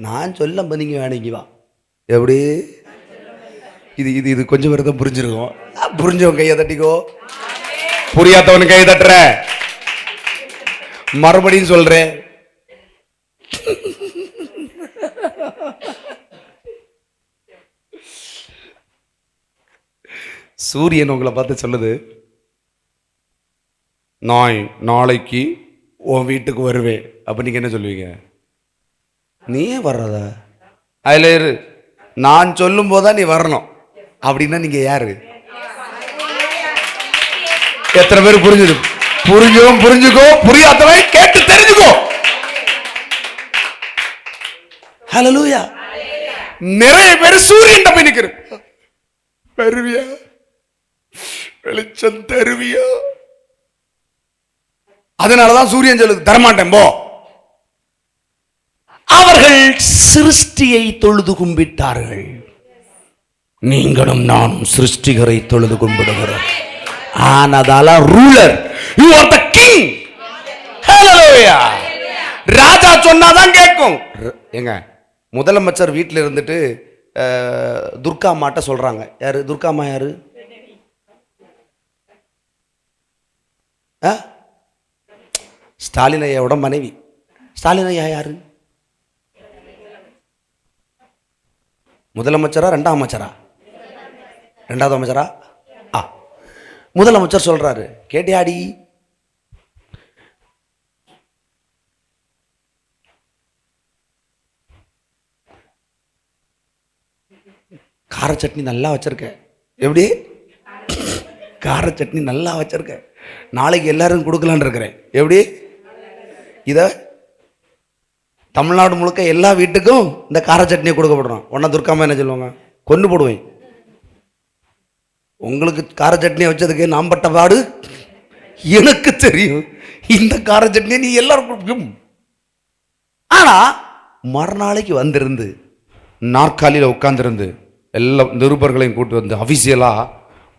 நான் சொல்ல நீங்க வேணுங்க வா. எப்படி? இது இது இது கொஞ்சம் பேர் தான் புரிஞ்சிருக்கும். புரிஞ்சவன் கையை தட்டிக்கோ, புரியாதவன் கையை தட்டுற. மறுபடியும் சொல்றேன், சூரியன் உங்களை பார்த்து சொல்லுது, நான் நாளைக்கு உன் வீட்டுக்கு வருவேன். அப்ப நீங்க என்ன சொல்லுவீங்க? நீ வர்றதா? அதுல இரு, நான் சொல்லும் போதுதான் நீ வரணும் அப்படின்னா நீங்க யாரு? எத்தனை பேர் புரிஞ்சுது? புரிஞ்சவன் புரிஞ்சுக்கோ, புரியாதவன் கேட்டு தெரிஞ்சுக்கோ. ஹல்லேலூயா. நிறைய பேர் சூரியன் போய் நிக்கிற, வருவியா, வெளிச்சம் தருவியா? அதனாலதான் சூரியன் சொல்லுது, தரமாட்டேன் போ. அவர்கள் சிருஷ்டியை தொழுது கும்பிட்டார்கள். நீங்களும் நானும் சிருஷ்டிகரை தொழுது கும்பிடுகிறோம். ஆனதால ruler, you are the king. Hallelujah. ராஜா சொன்னாதான் கேட்கும். ஏங்க, முதலமைச்சர் வீட்டில் இருந்துட்டு துர்கா அம்மாட்ட சொல்றாங்க. யாரு துர்கா அம்மா? யாரு? ஸ்டாலின் ஐயாவோட மனைவி. ஸ்டாலின் ஐயா யாரு? முதலமைச்சரா ரெண்டாம் அமைச்சரா? ரெண்டாவது அமைச்சரா? முதலமைச்சர் சொல்றாரு, கேட்டியாடி, கார சட்னி நல்லா வச்சிருக்க. எப்படி? கார சட்னி நல்லா வச்சிருக்க, நாளைக்கு எல்லாரும் கொடுக்கலான்னு இருக்கிறேன். எப்படி? இத தமிழ்நாடு முழுக்க எல்லா வீட்டுக்கும் இந்த கார சட்னியை கொடுக்கப்படுறோம். உடனே துர்காமா என்ன சொல்லுவாங்க? கொண்டு போடுவேன். உங்களுக்கு கார சட்னியை வச்சதுக்கு நான் பட்ட பாடு எனக்கு தெரியும். இந்த கார சட்னியை நீ எல்லாரும். ஆனா மறுநாளைக்கு வந்திருந்து நாற்காலியில் உட்கார்ந்திருந்து எல்லா நிருபர்களையும் கூட்டு வந்து அஃபிஷியலா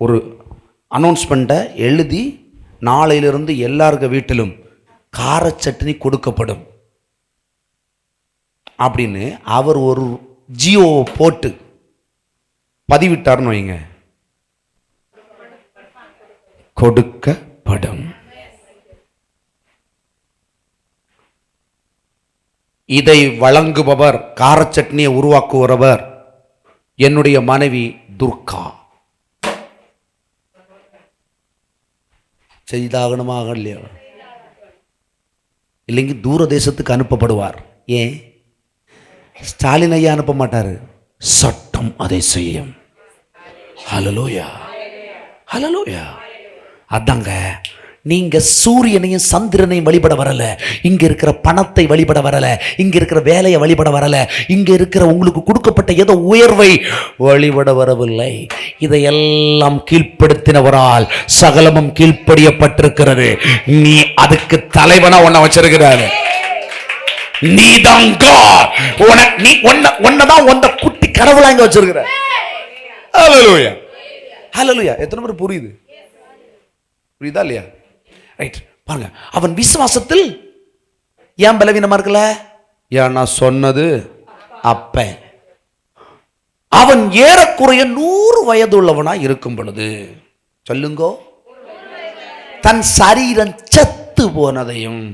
ஒரு அனௌன்ஸ்மெண்ட்டை எழுதி, நாளையிலிருந்து எல்லாருக்க வீட்டிலும் கார சட்னி கொடுக்கப்படும் அப்படின்னு அவர் ஒரு ஜியோ போட்டு பதிவிட்டார்னு வைங்க, கொடுக்கப்படும். இதை வழங்குபவர், கார சட்னியை உருவாக்குகிறவர் என்னுடைய மனைவி துர்கா. செய்தாகணுமாக இல்லையா? இல்லைங்க தூர தேசத்துக்கு அனுப்பப்படுவார். ஏன்? ஸ்டாலின் ஐயா அனுப்ப மாட்டாரு, சட்டம் அதை செய்யும். ஹல்லேலூயா, ஹல்லேலூயா. அதாங்க, நீங்க சூரியனையும் சந்திரனையும் வழிபட வரல, இங்க இருக்கிற பணத்தை வழிபட வரல, இங்க இருக்கிற வேலையை வழிபட வரல, இங்க இருக்கிற உங்களுக்கு கொடுக்கப்பட்ட ஏதோ உயர்வை வழிபட வரவில்லை. இதையெல்லாம் கீழ்ப்படுத்தினவரால் சகலமும் கீழ்ப்படியப்பட்டிருக்கிறது. நீ அதுக்கு தலைவனா உன்னை வச்சிருக்கிறாரு. நீதான் நீ ஒன்னதான் உன்னை குட்டி கடவுளா இங்க வச்சிருக்கிற. ஹல்லேலூயா, ஹல்லேலூயா. எத்தனை பேர் புரியுது? புரியுதா இல்லையா? ரைட். பாருங்க, அவன் விசுவாசத்தில் ஏன் பலவீனமா இருக்கல? ஏன் நான் சொன்னது அப்ப அவன் ஏறக்குறைய 100 வயது உள்ளவனா இருக்கும் பொழுது, சொல்லுங்கோ, தன் சரீரம் செத்து போனதையும்,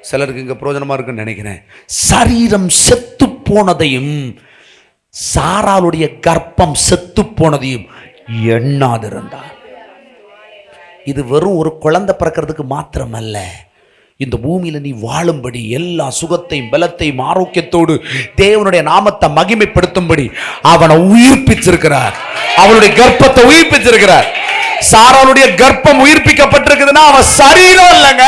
சிலருக்கு இங்க பிரயோஜனமா இருக்குன்னு நினைக்கிறேன், சரீரம் செத்து போனதையும் சாராளுடைய கர்ப்பம் செத்து போனதையும் எண்ணாதிருந்தார். இது வெறும் ஒரு குழந்தை பிறக்கிறதுக்கு மாத்திரமல்ல, இந்த பூமியில நீ வாழும்படி எல்லா சுகத்தையும் பலத்தையும் ஆரோக்கியத்தோடு தேவனுடைய நாமத்தை மகிமைப்படுத்தும்படி அவனை உயிர்ப்பிச்சிருக்கிறார். அவனுடைய கர்ப்பத்தை உயிர்ப்பிச்சிருக்கிறார். சாராளுடைய கர்ப்பம் உயிர்ப்பிக்கப்பட்டிருக்குதுன்னா அவன் சரீரம் இல்லைங்க,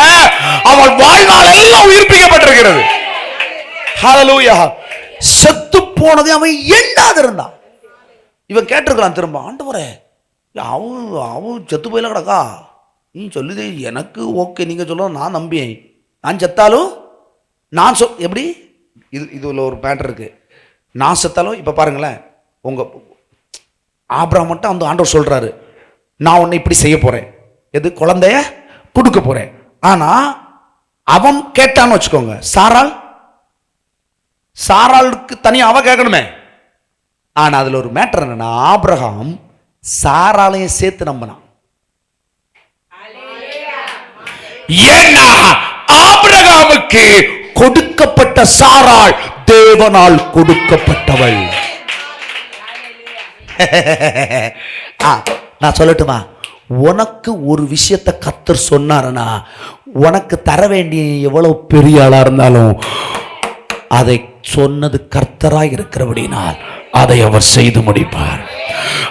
அவன் வாழ்நாள் எல்லாம் உயிர்ப்பிக்கப்பட்டிருக்கிறது. ஹல்லேலூயா. செத்து போனதை அவன் எண்ணாதிருந்தான். இவன் கேட்டிருக்கலாம் திரும்ப, ஆண்டவரே அவன் செத்து போயில கிடக்கா, நீ சொல்லுது எனக்கு ஓகே, நீங்க சொல்ல நான் நம்பியேன், நான் செத்தாலும் நான் எப்படி இதுல ஒரு பேட்டர் இருக்கு. நான் செத்தாலும் இப்ப பாருங்களேன், உங்க ஆபிரகாம் மட்டும் அந்த ஆண்டவர் சொல்றாரு, நான் உன்னை இப்படி செய்ய போறேன், எது குழந்தைய கொடுக்க போறேன். ஆனா அவன் கேட்டான்னு வச்சுக்கோங்க, சாராளுக்கு தனியா அவ கேட்கணுமே, ஆனா அதுல ஒரு மேட்டர் என்னன்னா, ஆபிரகாம் சாராளையும் சேர்த்து நம்பினான். ஏன்னா ஆபிரகாமுக்கு கொடுக்கப்பட்ட சாராள் தேவனால் கொடுக்கப்பட்டவள். நான் சொல்லட்டுமா, உனக்கு ஒரு விஷயத்தை கர்த்தர் சொன்னாருன்னா, உனக்கு தர வேண்டிய எவ்வளவு பெரிய ஆளா இருந்தாலும் அதை சொன்னது கர்த்தராய் இருக்கிறபடினால் அதை அவர் செய்து முடிப்பார்.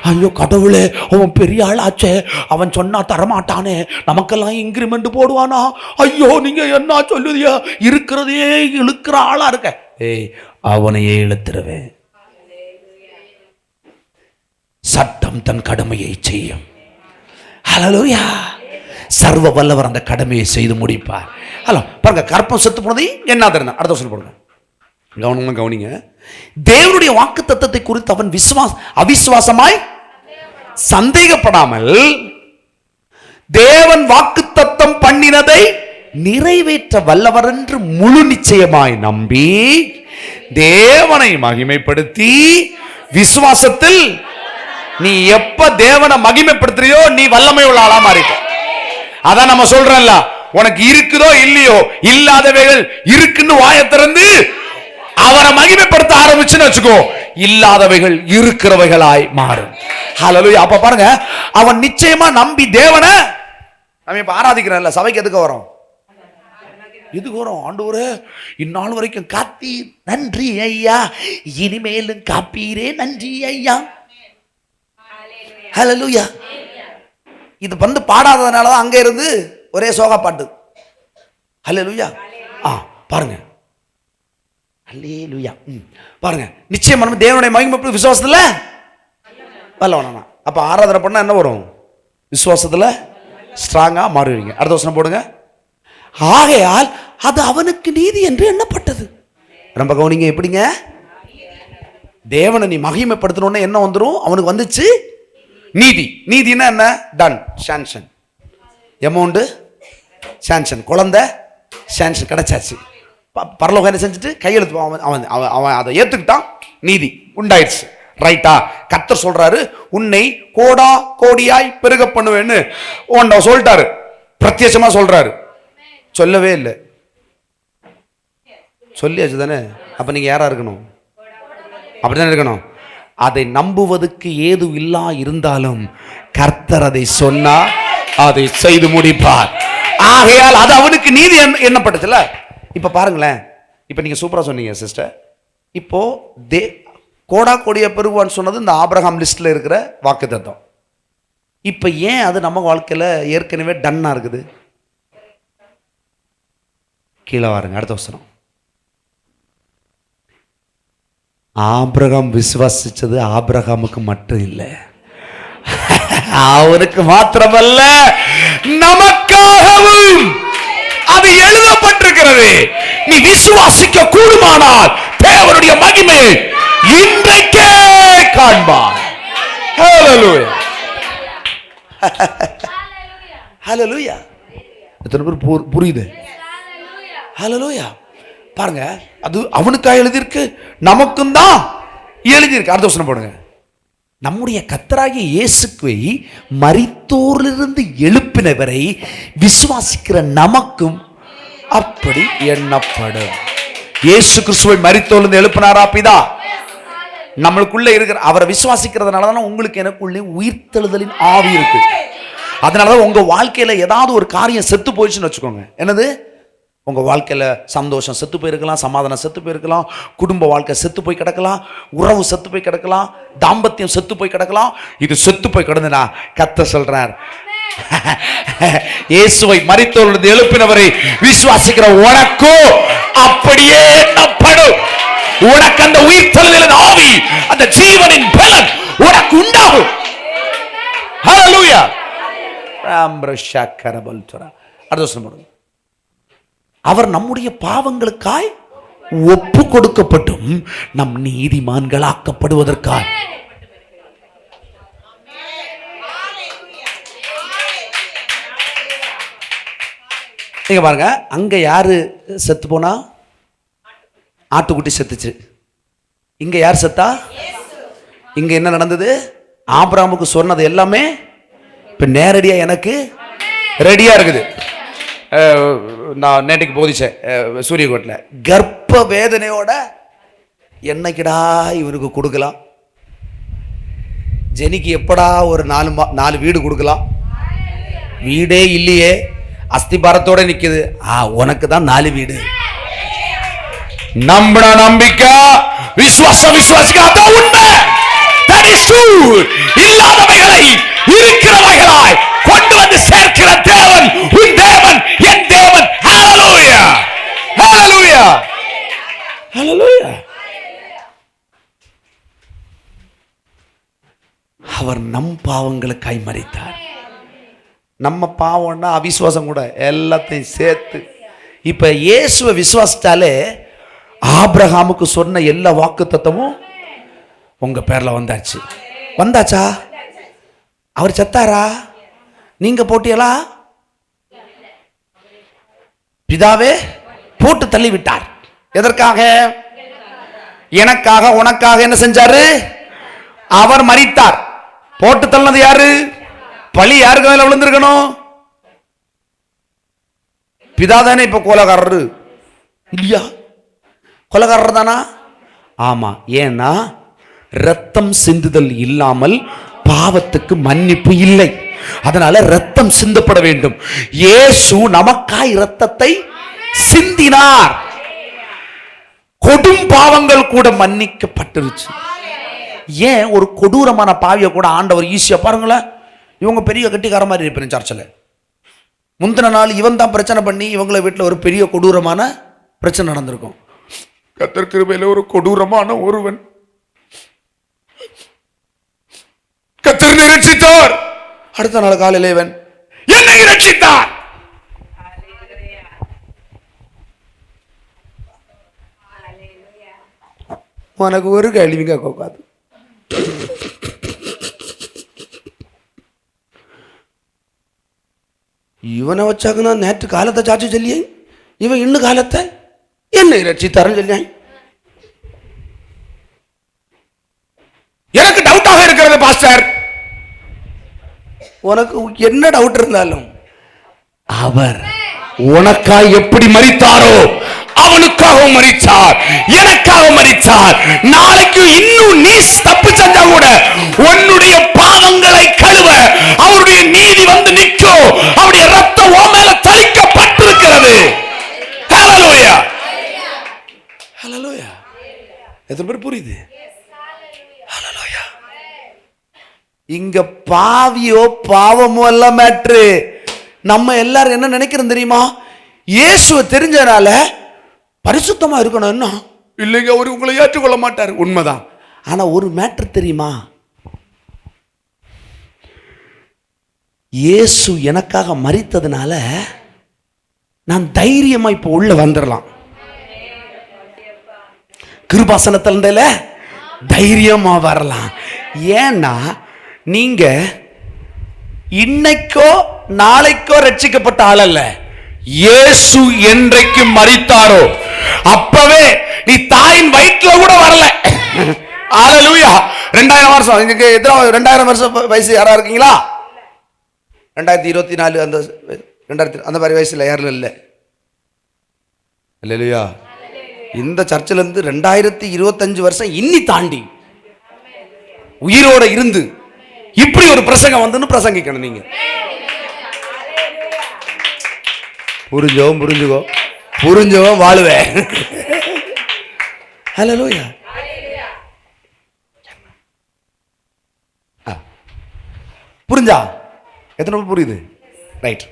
ஐயோ கடவுளே, அவன் பெரிய ஆள் ஆச்சே, அவன் சொன்னா தரமாட்டானே, நமக்கெல்லாம் இன்கிரிமெண்ட் போடுவானா, ஐயோ நீங்க என்ன சொல்லுதியா, இருக்கிறதே இழுக்கிற ஆளா இருக்க. ஏய், அவனையே இழுத்துருவேன். சட்டம் தன் கடமையை செய்யும். ஹல்லேலூயா. சர்வ வல்லவர் அந்த கடமையை செய்து முடிப்பார். ஹலோ பாருங்க, கற்பம் செத்து போனதை என்ன தெரியும், அடுத்த வருஷம் போடுங்க, கவனமா கவனிங்க. தேவனுடைய வாக்கு தத்தத்தை குறித்து அவன் அவிசுவாசமாய் சந்தேகப்படாமல் தேவன் வாக்கு தத்தம் பண்ணினதை நிறைவேற்ற வல்லவர் என்று முழு நிச்சயமாய் நம்பி தேவனை மகிமைப்படுத்தி விசுவாசத்தில், நீ எப்ப தேவனை மகிமைப்படுத்துறியோ நீ வல்லமை உள்ள ஆளா மாறிட்ட. அதான் நம்ம சொல்றோம்ல, உனக்கு இருக்குதோ இல்லையோ, இல்லாதவைகள் இருக்குன்னு வாயை திறந்து அவரை மகிமைப்படுத்த ஆரம்பிச்சுன்னு வச்சுக்கோ, இல்லாதவைகள் இருக்கிறவைகளாய் மாறும். ஹல்லேலூயா. அப்ப பாருங்க, அவன் நிச்சயமா நம்பி தேவனை நம்ம இப்ப ஆராதிக்கிறோம்ல, சபைக்கு எதுக்கு வரோம்? எதுக்கு வரோம்? ஆண்டவரே இந்நாள் வரைக்கும் காத்தீர், நன்றி ஐயா, இனிமேலும் காப்பீரே, நன்றி ஐயா. ஹல்லேலூயா. இது வந்து பாடாததுனாலதான் அங்க இருந்து ஒரே சோகா பாட்டு. ஹல்லேலூயா. பாருங்க, ஹல்லேலூயா. பாருங்க, நிச்சயம் நம்ம தேவனுடைய மகிமைப்படுத்த விசுவாசத்துல வல்லவனா. அப்ப ஆராதனை பண்ணா என்ன வரும்? விசுவாசத்துல ஸ்ட்ராங்கா மாறுவீங்க. அடுத்த வசனம் போடுங்க. ஆகையால் அது அவனுக்கு நீதி என்று எண்ணப்பட்டது. ரொம்ப கவனிங்க, எப்படிங்க? தேவனை நீ மகிமைப்படுத்தணும்னு என்ன வந்துடும்? அவனுக்கு வந்துச்சு நீதி. நீதினா என்ன? டன், சான்சன், அமௌண்ட் சான்சன், குழந்தை சான்சன் கிடைச்சாச்சு. பரலோகம் என்ன செஞ்சுட்டு கையெழுத்து, அவன் அவன் அதை ஏத்துக்கிட்டான், நீதி உண்டாயிடுச்சு. ரைட்டா? கர்த்தர் சொல்றாரு, உன்னை கோடா கோடியாய் பெருக பண்ணுவேன்னு சொல்லிட்டாரு, பிரத்யட்சமா சொல்றாரு. சொல்லவே இல்லை, சொல்லியாச்சு தானே. அப்ப நீங்க யாரா இருக்கணும்? அப்படித்தானே இருக்கணும். அதை நம்புவதற்கு ஏது இல்லா இருந்தாலும் கர்த்தர் அதை சொன்னா அதை செய்து முடிப்பார். ஆகையால் அது அவனுக்கு நீதி எண்ணப்பட்டதுல. இப்ப பாருங்களேன், இப்ப நீங்க சூப்பரா சொன்னீங்க சிஸ்டர். இப்போ கோடா கோடிய பெருவான்னு சொன்னது இந்த ஆபிரகாம் லிஸ்ட்ல இருக்கிற வாக்குத்தத்தம். இப்ப ஏன் அது நம்ம வாழ்க்கையில ஏற்கனவே டன்னா இருக்குது? கீழே வாருங்க, அடுத்த வசனம். ஆபிரகாம் விசுவாசிச்சது ஆபிரகாமுக்கு மட்டும் இல்லை, அவனுக்கு மாத்திரமல்ல நமக்காகவும் அது எழுதப்பட்டிருக்கிறது. நீ விசுவாசிக்க கூடுமானால் தேவனுடைய மகிமை இன்றைக்கே காண்பார். ஹல்லேலூயா. ஹல்லேலூயா. எத்தனை பேர் புரியுது? ஹல்லேலூயா. பாருங்க, அது அவனுக்காக எழுதியிருக்கு, நமக்கும் தான் எழுதியிருக்கு. அடுத்த வசனம் போடுங்க. நம்முடைய கர்த்தராகிய இயேசுவை மரித்தோரிலிருந்து எழுப்பினவரை விசுவாசிக்கிற நமக்கும் அப்படி எண்ணப்படும். இயேசு கிறிஸ்துவை மரித்தோரிலிருந்து எழுப்பினாரா பிதா? நம்மளுக்குள்ள இருக்கிற அவரை விசுவாசிக்கிறதுனால தான் உங்களுக்கு எனக்குள்ளே உயிர்த்தெழுதலின் ஆவி இருக்கு. அதனாலதான் உங்க வாழ்க்கையில ஏதாவது ஒரு காரியம் செத்து போயிடுச்சுன்னு வச்சுக்கோங்க. என்னது? உங்க வாழ்க்கையில சந்தோஷம் செத்து போயிருக்கலாம், சமாதானம் செத்து போயிருக்கலாம், குடும்ப வாழ்க்கை செத்து போய் கிடக்கலாம், உறவு செத்து போய் கிடக்கலாம், தாம்பத்தியம் செத்து போய் கிடக்கலாம். இது செத்து போய் கிடந்துனா கர்த்தர் சொல்றார், இயேசுவை மரித்தோரிலிருந்து எழுப்பினவரை விசுவாசிக்கிற உனக்கு அப்படியே எண்ணப்படும். உனக்கு அந்த உயிர்த்தெழுதலின் ஆவி, அந்த ஜீவனின் பலன் உனக்கு உண்டாகும். ஹல்லேலூயா. அடுத்த வசனம் பாருங்க. அவர் நம்முடைய பாவங்களுக்காய் ஒப்பு கொடுக்கப்பட்டும் நம் நீதிமான்களாக்கப்படுவதற்காய். நீங்க பாருங்க, அங்க யாரு செத்து போனா? ஆட்டுக்குட்டி செத்துச்சு. இங்க யார் செத்தா? இங்க என்ன நடந்தது? ஆபிரகாமுக்கு சொன்னது எல்லாமே இப்ப நேரடியா எனக்கு ரெடியா இருக்குது. நான் நேற்றுக்கு போதிச்சேன் சூரியகோட்டில், கர்ப்ப வேதனையோட என்னைக்குடா இவருக்கு கொடுக்கலாம், ஜெனிக்கு எப்படா ஒரு 4 வீடு கொடுக்கலாம், வீடே இல்லையே, அஸ்திபாரத்தோட நிக்குது. உனக்கு தான் 4 வீடு. நம்பின நம்பிக்கை, விசுவாசிக்க அதான் உண்மை. That is true. இல்லாதவைகளை இருக்கிறவைகளாய் கொண்டு வந்து சேர்க்கிற தேவன் உன் தேவன், என் தேவன். ஹalleluya, ஹalleluya, ஹalleluya. அவர் நம் பாவங்களுக்காய் மரித்தார். நம்ம பாவம்னா அவிசுவாசம் கூட எல்லாத்தையும் சேர்த்து. இப்ப இயேசுவை விசுவாசித்தாலே ஆபிரகாமுக்கு சொன்ன எல்லா வாக்குத்தத்தமும் உங்க பேர்ல வந்தாச்சு. வந்தாச்சா? அவர் செத்தாரா? நீங்க போட்டியலா? பிதாவே போட்டு தள்ளி விட்டார். எதற்காக? எனக்காக உனக்காக என்ன செஞ்சாரு? அவர் மரித்தார். போட்டு தள்ளது யாரு? பழி யாருக்கு மேல விழுந்திருக்கணும்? பிதா தானே இப்ப கொலைகாரரு இல்லையா? கொலைகாரர் தானா? ஆமா. ஏன்னா ரத்தம் சிந்துதல் இல்லாமல் பாவத்துக்கு மன்னிப்பு இல்லை. அதனால ரத்தம் சிந்தப்பட வேண்டும். இயேசு நமக்காய் ரத்தத்தை சிந்தினார். கொடும் பாவங்கள் கூட மன்னிக்கப்பட்டிருச்சு. ஏன் ஒரு கொடூரமான பாவிய கூட ஆண்டவர் ஈஸியா, பாருங்களேன், இவங்க பெரிய கட்டிக்கார மாதிரி இருப்பேன் சர்ச்சில். முந்தின நாள் இவன் தான் பிரச்சனை பண்ணி இவங்கள வீட்டில் ஒரு பெரிய கொடூரமான பிரச்சனை நடந்திருக்கும். கர்த்தர் கிருபையில ஒரு கொடூரமான ஒருவன் கர்த்தர் ரட்சித்தார். அடுத்த நாள் காலையில இவன் என்னை ரட்சித்தார். உனக்கு ஒரு கேள்வி கேட்காது. இவனை வச்சாங்கன்னா நேற்று காலத்தை சாட்சி சொல்லியே, இவன் இன்னும் காலத்தை என்னை ரட்சித்தாருன்னு சொல்லியான். எனக்கு டவுட்டாக இருக்கிறது பாஸ்டர். உனக்கு என்ன டவுட் இருந்தாலும் அவர் உனக்காக எப்படி மரித்தாரோ அவனுக்காகவும் மரித்தார், எனக்காக மரித்தார். நாளைக்கு இன்னும் நீ தப்பு செஞ்சா கூட உன்னுடைய பாவங்களை கழுவ அவருடைய நீதி வந்து நிற்கும். அவருடைய ரத்தம் உன் மேல தளிக்கப்பட்டிருக்கிறது. ஹalleluya, ஹalleluya. எத்தனை பேர் புரியுது? ஹalleluya. இங்க பாவியோ பாவமோ எல்லாம் மேட்ரு. நம்ம எல்லாரும் என்ன நினைக்கிறோம் தெரியுமா? இயேசுவை தெரிஞ்சனால பரிசுத்தமா இருக்கணும்னா இல்லைங்க, அவர் உங்களை ஏற்றுக்கொள்ள மாட்டார். உண்மைதான். ஆனா ஒரு மேட்ரு தெரியுமா? இயேசு எனக்காக மரித்ததுனால நான் தைரியமா இப்ப உள்ள வந்துடலாம். கிருபாசனத்துல தைரியமா வரலாம். ஏன்னா நீங்க இன்னைக்கோ நாளைக்கோ ரட்சிக்கப்பட்ட ஆள் அல்ல. இயேசு என்றைக்கு மரித்தாரோ அப்பவே நீ தாயின் வயிற்றுல கூட வரல. ஹalleluya. 2000 வருஷம் இங்க எத்தனை 2000 வருஷம் வயசு யாரா இருக்கீங்களா? 2024 அந்த 2000 அந்த மாதிரி வயசுல யாரும் இல்லை. ஹalleluya. இந்த சர்ச்சில் இருந்து 2025 வருஷம் இன்னி தாண்டி உயிரோட இருந்து இப்படி ஒரு பிரசங்கம் வந்து பிரசங்கிக்கணும். நீங்க புரிஞ்சோ வாழுவேன். ஹalleluya. புரிஞ்சா? எத்தனை புரியுது? ரைட்.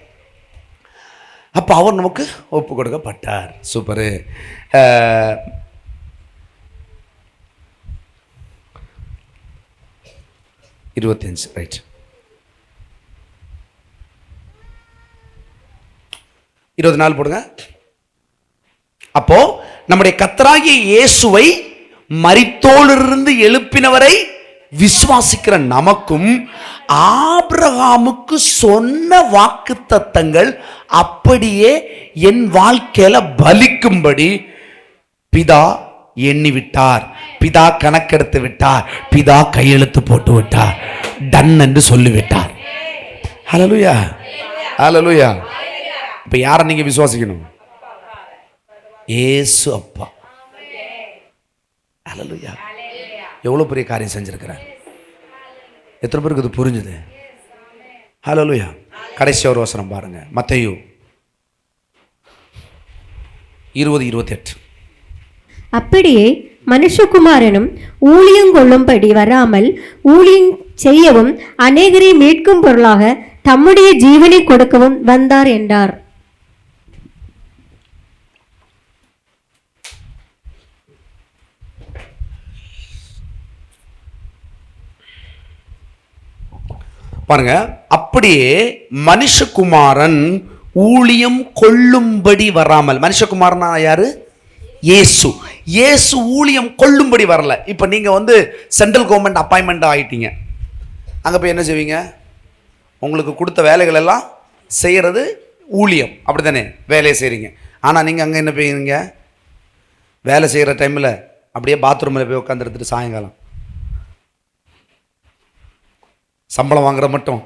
அப்ப அவர் நமக்கு ஒப்பு கொடுக்கப்பட்டார். சூப்பரு. 25 ரைட். 24 போடுங்க. அப்போ நம்முடைய கர்த்தராகிய இயேசுவை மரித்தோரிலிருந்து எழுப்பினவரை விசுவாசிக்கிற நமக்கும் ஆபிரகாமுக்கு சொன்ன வாக்குத்தத்தங்கள் அப்படியே என் வாழ்க்கையில பலிக்கும்படி பிதா எண்ணி விட்டார், பிதா கணக்கெடுத்து விட்டார், பிதா கையெழுத்து போட்டு விட்டார், டன் என்று சொல்லிவிட்டார். ஹல்லேலூயா, ஹல்லேலூயா. இப்ப யாரை நீங்க விசுவாசிக்கணும்? இயேசு அப்பா. ஹல்லேலூயா. எவ்வளவு பெரிய காரியம் செஞ்சிருக்கிறார். எத்தனை பேருக்கு இது புரிஞ்சுது? ஹல்லேலூயா. கடைசி ஒரு வசனம் பாருங்க, மத்தேயு 20:28. அப்படியே மனுஷகுமாரனும் ஊழியம் கொள்ளும்படி வராமல் ஊழியம் செய்யவும் அநேகரை மீட்கும் பொருளாக தம்முடைய ஜீவனை கொடுக்கவும் வந்தார் என்றார். பாருங்க, அப்படியே மனுஷகுமாரன் ஊழியம் கொள்ளும்படி வராமல். மனுஷகுமாரனா யாரு? இயேசு. இயேசு ஊழியம் கொள்ளும்படி வரல. இப்ப நீங்க வந்து சென்ட்ரல் கவர்மெண்ட் அப்பாயின்மெண்ட் ஆயிட்டீங்க. அங்க போய் என்ன செய்வீங்க? உங்களுக்கு கொடுத்த வேலைகள் எல்லாம் செய்யறது ஊழியம், அப்படித்தானே? வேலையை செய்றீங்க. ஆனா நீங்க அங்க என்ன செய்வீங்க? வேலை செய்யற டைம்ல அப்படியே பாத்ரூம்ல போய் உட்காந்துருந்துட்டு சாயங்காலம் சம்பளம் வாங்குற மட்டும்.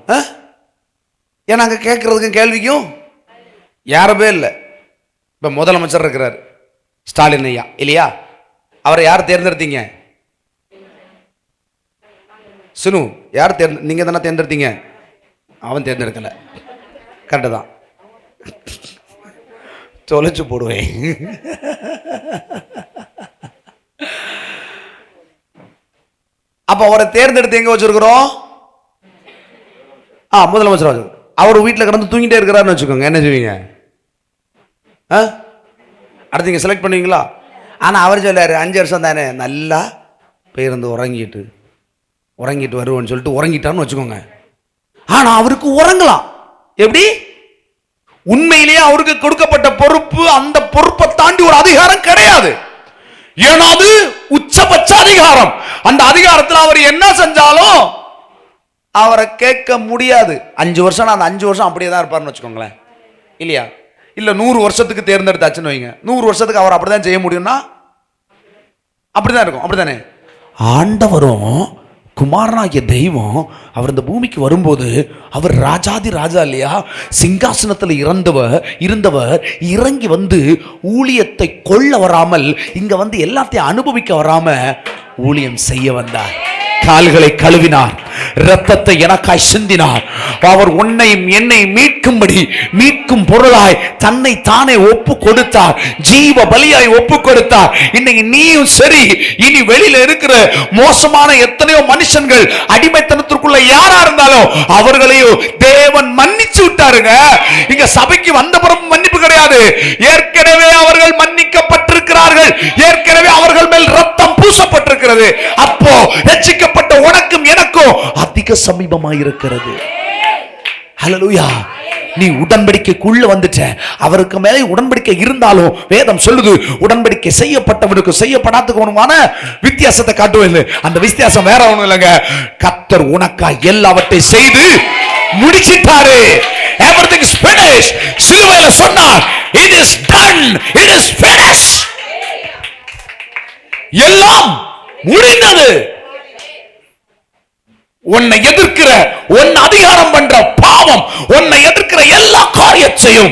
ஏன்னா அங்கே கேட்கறதுக்கும் கேள்விக்கும் யாருமே இல்லை. இப்போ முதலமைச்சர் இருக்கிறார், ஸ்டாலின் ஐயா இல்லையா? அவரை யார் தேர்ந்தெடுத்தீங்க? சுனு, யார் நீங்கள் தானே தேர்ந்தெடுத்தீங்க? அவன் தேர்ந்தெடுக்கல. கரெக்டு தான், தொலைச்சு போடுவேன். அப்போ அவரை தேர்ந்தெடுத்து எங்கே வச்சிருக்கிறோம்? முதலமைச்சர். அவர் வீட்டில் கிடந்து தூங்கிட்டே இருக்கிறாருன்னு வச்சுக்கோங்க, என்ன செய்வீங்க? அடுத்து நீங்கள் செலக்ட் பண்ணுவீங்களா? ஆனால் அவர் சொல்லாரு 5 வருஷம் தானே, நல்லா போயிருந்து உறங்கிட்டு வருவோன்னு சொல்லிட்டு உறங்கிட்டான்னு வச்சுக்கோங்க. ஆனால் அவருக்கு உறங்கலாம். எப்படி? உண்மையிலேயே அவருக்கு கொடுக்கப்பட்ட பொறுப்பு, அந்த பொறுப்பை தாண்டி ஒரு அதிகாரம் கிடையாது. ஏன்னா அது உச்சபட்ச அதிகாரம். அந்த அதிகாரத்தில் அவர் என்ன செஞ்சாலும் அவரை கேட்க முடியாது. 5 வருஷம், அந்த 5 வருஷம் அப்படியே தான் இருப்பார்னு வச்சுக்கோங்களேன், இல்லையா? இல்லை 100 வருஷத்துக்கு தேர்ந்தெடுத்தாச்சுன்னு வைங்க, 100 வருஷத்துக்கு அவர் அப்படிதான் செய்ய முடியும்னா அப்படிதான் இருக்கும். அப்படித்தானே? ஆண்டவரும் குமாரனாகிய தெய்வம் அவர் இந்த பூமிக்கு வரும்போது அவர் ராஜாதி ராஜா இல்லையா? சிங்காசனத்தில் இருந்தவர் இறங்கி வந்து ஊழியத்தை கொள்ள வராமல், இங்க வந்து எல்லாத்தையும் அனுபவிக்க வராம ஊழியம் செய்ய வந்தார். கால்களை கழுவினார், இரத்தத்தை எனக்காய் சிந்தினார். அவர் உன்னையும் என்னை மீட்கும்படி, மீட்கும் பொருளாய் தன்னை தானே ஒப்பு கொடுத்தார், ஜீவ பலியாய் ஒப்பு கொடுத்தார். இன்னைக்கு நீயும் சரி, இனி வெளியில இருக்கிற மோசமான எத்தனையோ மனுஷங்கள் அடிமைத்தனத்திற்குள்ள யாரா இருந்தாலும் அவர்களையும் தேவன் மன்னிச்சு விட்டாருங்க. இங்க சபைக்கு வந்த பிறகு மன்னிப்பு கிடையாது. ஏற்கனவே அவர்கள் மன்னிக்கப்பட்டிருக்கிறார்கள், ஏற்கனவே அவர்கள் மேல் ரத்தம் பூசப்பட்டிருக்கிறது. அப்போ ரட்சிக்கப்பட்ட உனக்கும் எனக்கும் அதிக சமீபமாயிருக்கிறது. ஹல்லேலூயா. நீ உடன்படிக்கைக்குள்ள வந்துட்ட. அவருக்கு மேலே உடன்படிக்கை இருந்தாலும் வேதம் சொல்லுது, உடன்படிக்கை செய்யப்பட்டவனுக்கு செய்யப்படாதவனுமான வித்தியாசத்தை காட்டுவது. அந்த வித்தியாசம் வேற ஒண்ணும் இல்லைங்க. கர்த்தர் உனக்காய் எல்லாவற்றையும் செய்து முடிச்சிட்டாரு. Everything is finished. சிலுவையில சொன்னார், it is done, it is finished. எல்லாம் முடிந்தது. உன்னை எதிர்க்கிற, உன்னை அதிகாரம் பண்ற பாவம், உன்னை எதிர்க்கிற எல்லா காரியத்தையும்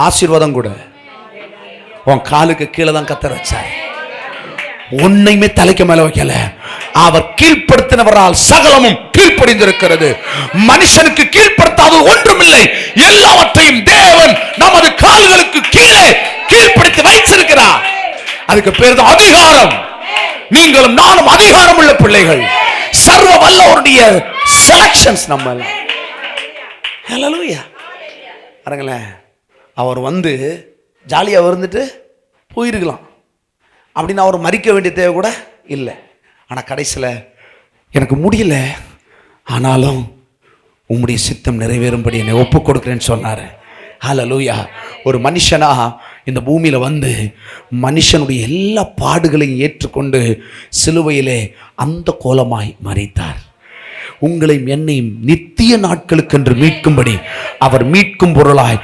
ஆசீர்வாதம் கூட உன் காலுக்கு கீழே தான் கத்தர் வச்சார். உன்னையுமே தலைக்கு மேல வைக்கல. அவர் கீழ்ப்படுத்தினவரால் சகலமும் கீழ்ப்படிந்திருக்கிறது. மனுஷனுக்கு கீழ்ப்படுத்தாத ஒன்றுமில்லை. எல்லாவற்றையும் தேவன் நமது கால்களுக்கு கீழே கீழ்ப்படுத்தி வைத்திருக்கிறார். அதுக்கு பேர் தான் அதிகாரம். நீங்களும் நானும் அதிகாரம் உள்ள பிள்ளைகள். சர்வ வல்லவருடைய செலக்ஷன்ஸ் நம்ம. ஹல்லேலூயா. பாருங்களேன், அவர் வந்து ஜாலியா வந்துட்டு போயிருக்கலாம் அப்படின்னு அவர் மறிக்க வேண்டிய தேவை கூட இல்லை. ஆனா கடைசியில் எனக்கு முடியல, ஆனாலும் உம்முடைய சித்தம் நிறைவேறும்படி என்னை ஒப்பு கொடுக்கிறேன்னு சொன்னாரு. ஹல்லேலூயா. ஒரு மனுஷனா இந்த பூமியில வந்து மனுஷனுடைய எல்லா பாடுகளையும் ஏற்றுக்கொண்டு சிலுவையிலே அந்த கோலமாய் மரித்தார். உங்களையும் என்னையும் நித்திய நாட்களுக்கென்று மீட்கும்படி அவர் மீட்கும் பொருளாய்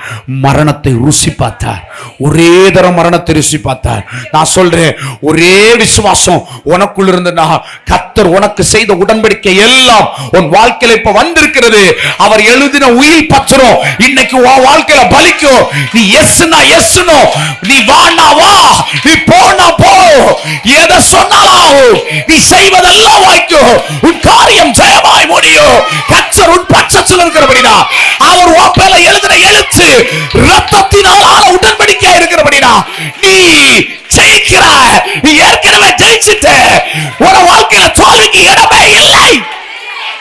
மரணத்தை ருசி பார்த்தார். ஒரே தரம் மரணத்தை ருசி பார்த்தார். நான் சொல்றேன், ஒரே விசுவாசம் உனக்குள் இருந்தனா கர்த்தர் உனக்கு செய்த உடன்படிக்கை எல்லாம் உன் வாழ்க்கையில இப்ப வந்திருக்கிறது. அவர் எழுதின உயிர் பத்திரம் இன்னைக்கு உன் வாழ்க்கையில பலிக்கும். நீ எஸ்னா எஸ்னோ, நீ வானா வா, நீ போனா போ, எதை சொன்னாலும் நீ செய்வதெல்லாம் வாய்க்கும். உன் காரியம் ஜெயமாய் முடியும். கர்த்தர் உன் பட்சத்தில் இருக்கிறபடினா, அவர் உன் பேர்ல எழுதின எழுத்து ரத்தத்தினால் ஆன உடன்படிக்கை இருக்கிறபடினா நீ ஜெயிக்கிறாய். நீ ஏற்கனவே ஜெயிச்சிட்ட. உன் வாழ்க்கையில தோல்விக்கு இடமே இல்லை.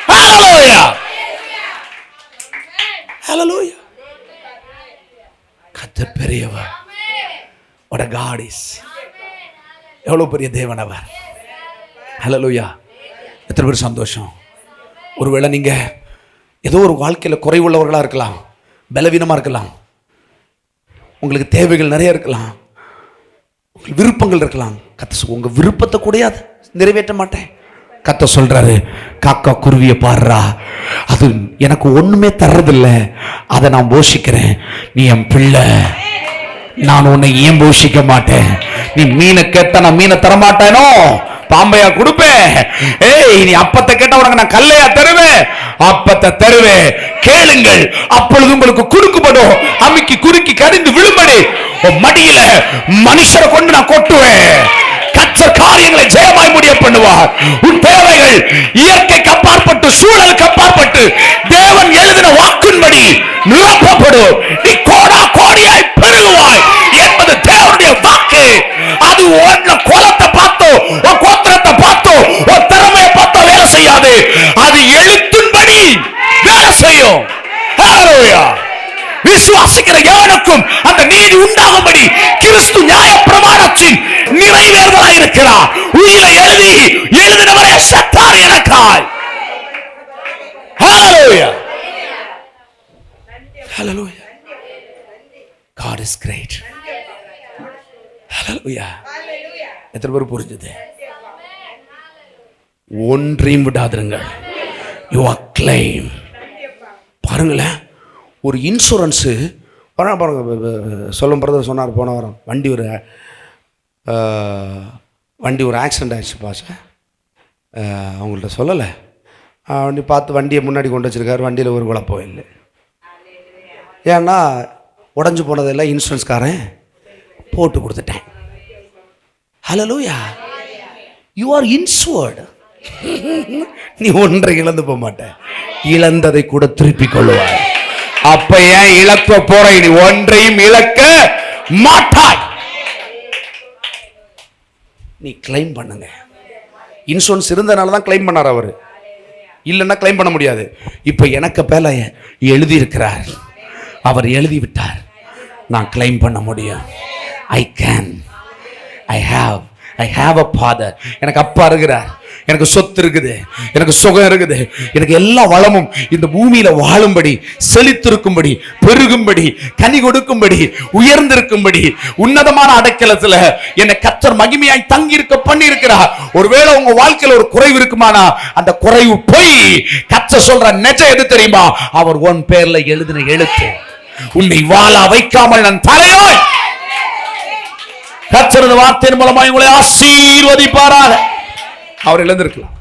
ஹalleluya, ஹalleluya. கர்த்தர் பெரியவர். What a God is. எவ்வளவு பெரிய தேவன் அவர். ஹalleluya. எத்தனை பேர் சந்தோஷம். ஒருவேளை நீங்க ஏதோ ஒரு வாழ்க்கையில குறைவுள்ளவர்களா இருக்கலாம், பலவீனமா இருக்கலாம், உங்களுக்கு தேவைகள் நிறைய இருக்கலாம், உங்களுக்கு விருப்பங்கள் இருக்கலாம். கர்த்தர் உங்க விருப்பத்தை கூட நிறைவேற்ற மாட்டேன். கர்த்தர் சொல்றாரு, காக்கா குருவியை பாடுறா, அது எனக்கு ஒண்ணுமே தர்றதில்ல, அதை நான் போஷிக்கிறேன். நீ என் பிள்ளை, நான் உன்னை ஏன் போஷிக்க மாட்டேன்? நீ மீனை கேட்ட நான் மீனை தரமாட்டேனோ? பாம்பையா கொடுப்பேன்? ஏய், நீ அப்பத்தை கேட்ட உனக்கு நான் கல்லையா தருவேன்? அப்பத்தை தருவேன். கேளுங்கள், அப்பொழுது உங்களுக்கு கொடுக்கப்படும். அமுக்கி குறுக்கி கடிந்து விழும்படி மடியில மனுஷரை கொண்டு நான் கொட்டுவேன். கர்த்தர் காரியங்களை ஜெயமாய் முடிய பண்ணுவார். உன் தேவைகள் இயற்கைக்கு அப்பாற்பட்டு, சூழலுக்கு அப்பாற்பட்டு தேவன் எழுதின வாக்கின்படி நிரப்பப்படும். நீ கோடா கோடியாய் பெருகுவாய் என்பது தேவனுடைய வாக்கு. அது உன்ன கோலத்தை பார்த்தோ, உன் கோத்திரத்தை பார்த்தோ, உன் திறமையை பார்த்தோ வேலை செய்யாது. அது எழுத்தின்படி வேலை செய்யும். ஹalleluya. விசுவாசிக்கிற எவனுக்கும் அந்த நீதி உண்டாகும்படி கிறிஸ்து நியாயப்பிரமாணத்தின் நிறைவேறுதலாய் இருக்கிறார். உயிரை எழுதினவரே செத்தார் எனக்காய். ஹalleluya, ஹalleluya. God is great. ஹalleluya. எத்தனை பேர் புரிஞ்சது? ஒன்றையும் விடாதிருங்கள். You are claim. பாருங்களேன், ஒரு இன்சூரன்ஸு பாருங்க. சொல்லும் பிரதர் சொன்னார் போன வாரம், வண்டி ஒரு ஆக்சிடெண்ட் ஆகிடுச்சு பாஸ். அவங்கள்ட்ட சொல்லலை. வண்டி பார்த்து வண்டியை முன்னாடி கொண்டு வச்சுருக்காரு. வண்டியில் ஒரு குழப்பம் இல்லை. ஏன்னா உடஞ்சி போனதெல்லாம் இன்சூரன்ஸ்காரன் போட்டு கொடுத்துட்டேன். ஹalleluya. You are insured. நீ ஒன்றை இழந்து போக மாட்டேன், இழந்ததை கூட திருப்பிக் கொள்வாய். அப்ப ஏன் இழக்க போற? நீ ஒன்றையும் இழக்க மாட்டாய். நீ கிளைம் பண்ணுங்க. இன்சூரன்ஸ் இருந்தனால தான் கிளைம் பண்ணார் அவரு, இல்லைன்னா கிளைம் பண்ண முடியாது. இப்ப எனக்கு பேல எழுதி இருக்கிறார், அவர் எழுதி விட்டார், நான் கிளைம் பண்ண முடியும். I have a father. எனக்கு அப்பா இருக்கிறார், எனக்கு சொத்து இருக்குது, எனக்கு சுகம் இருக்குது, எனக்கு எல்லா வளமும் இந்த பூமியில வாழும்படி, செழித்திருக்கும்படி, பெருகும்படி, கனி கொடுக்கும்படி, உயர்ந்திருக்கும்படி, உன்னதமான அடைக்கலத்துல என்னை கர்த்தர் மகிமையாய் தங்கி இருக்க பண்ணி இருக்கிறார். ஒருவேளை உங்க வாழ்க்கையில ஒரு குறைவு இருக்குமானா அந்த குறைவு போய் கர்த்தர் சொல்ற நிஜம் எது தெரியுமா? அவர் உன் பேர்ல எழுதின எழுத்து. உன்னை வாழ வைக்காமல் நான் தலையாய். கர்த்தரது வார்த்தையின் மூலமாக உங்களை ஆசீர்வதிப்பாராக. அவர் எழுந்திருக்கலாம்.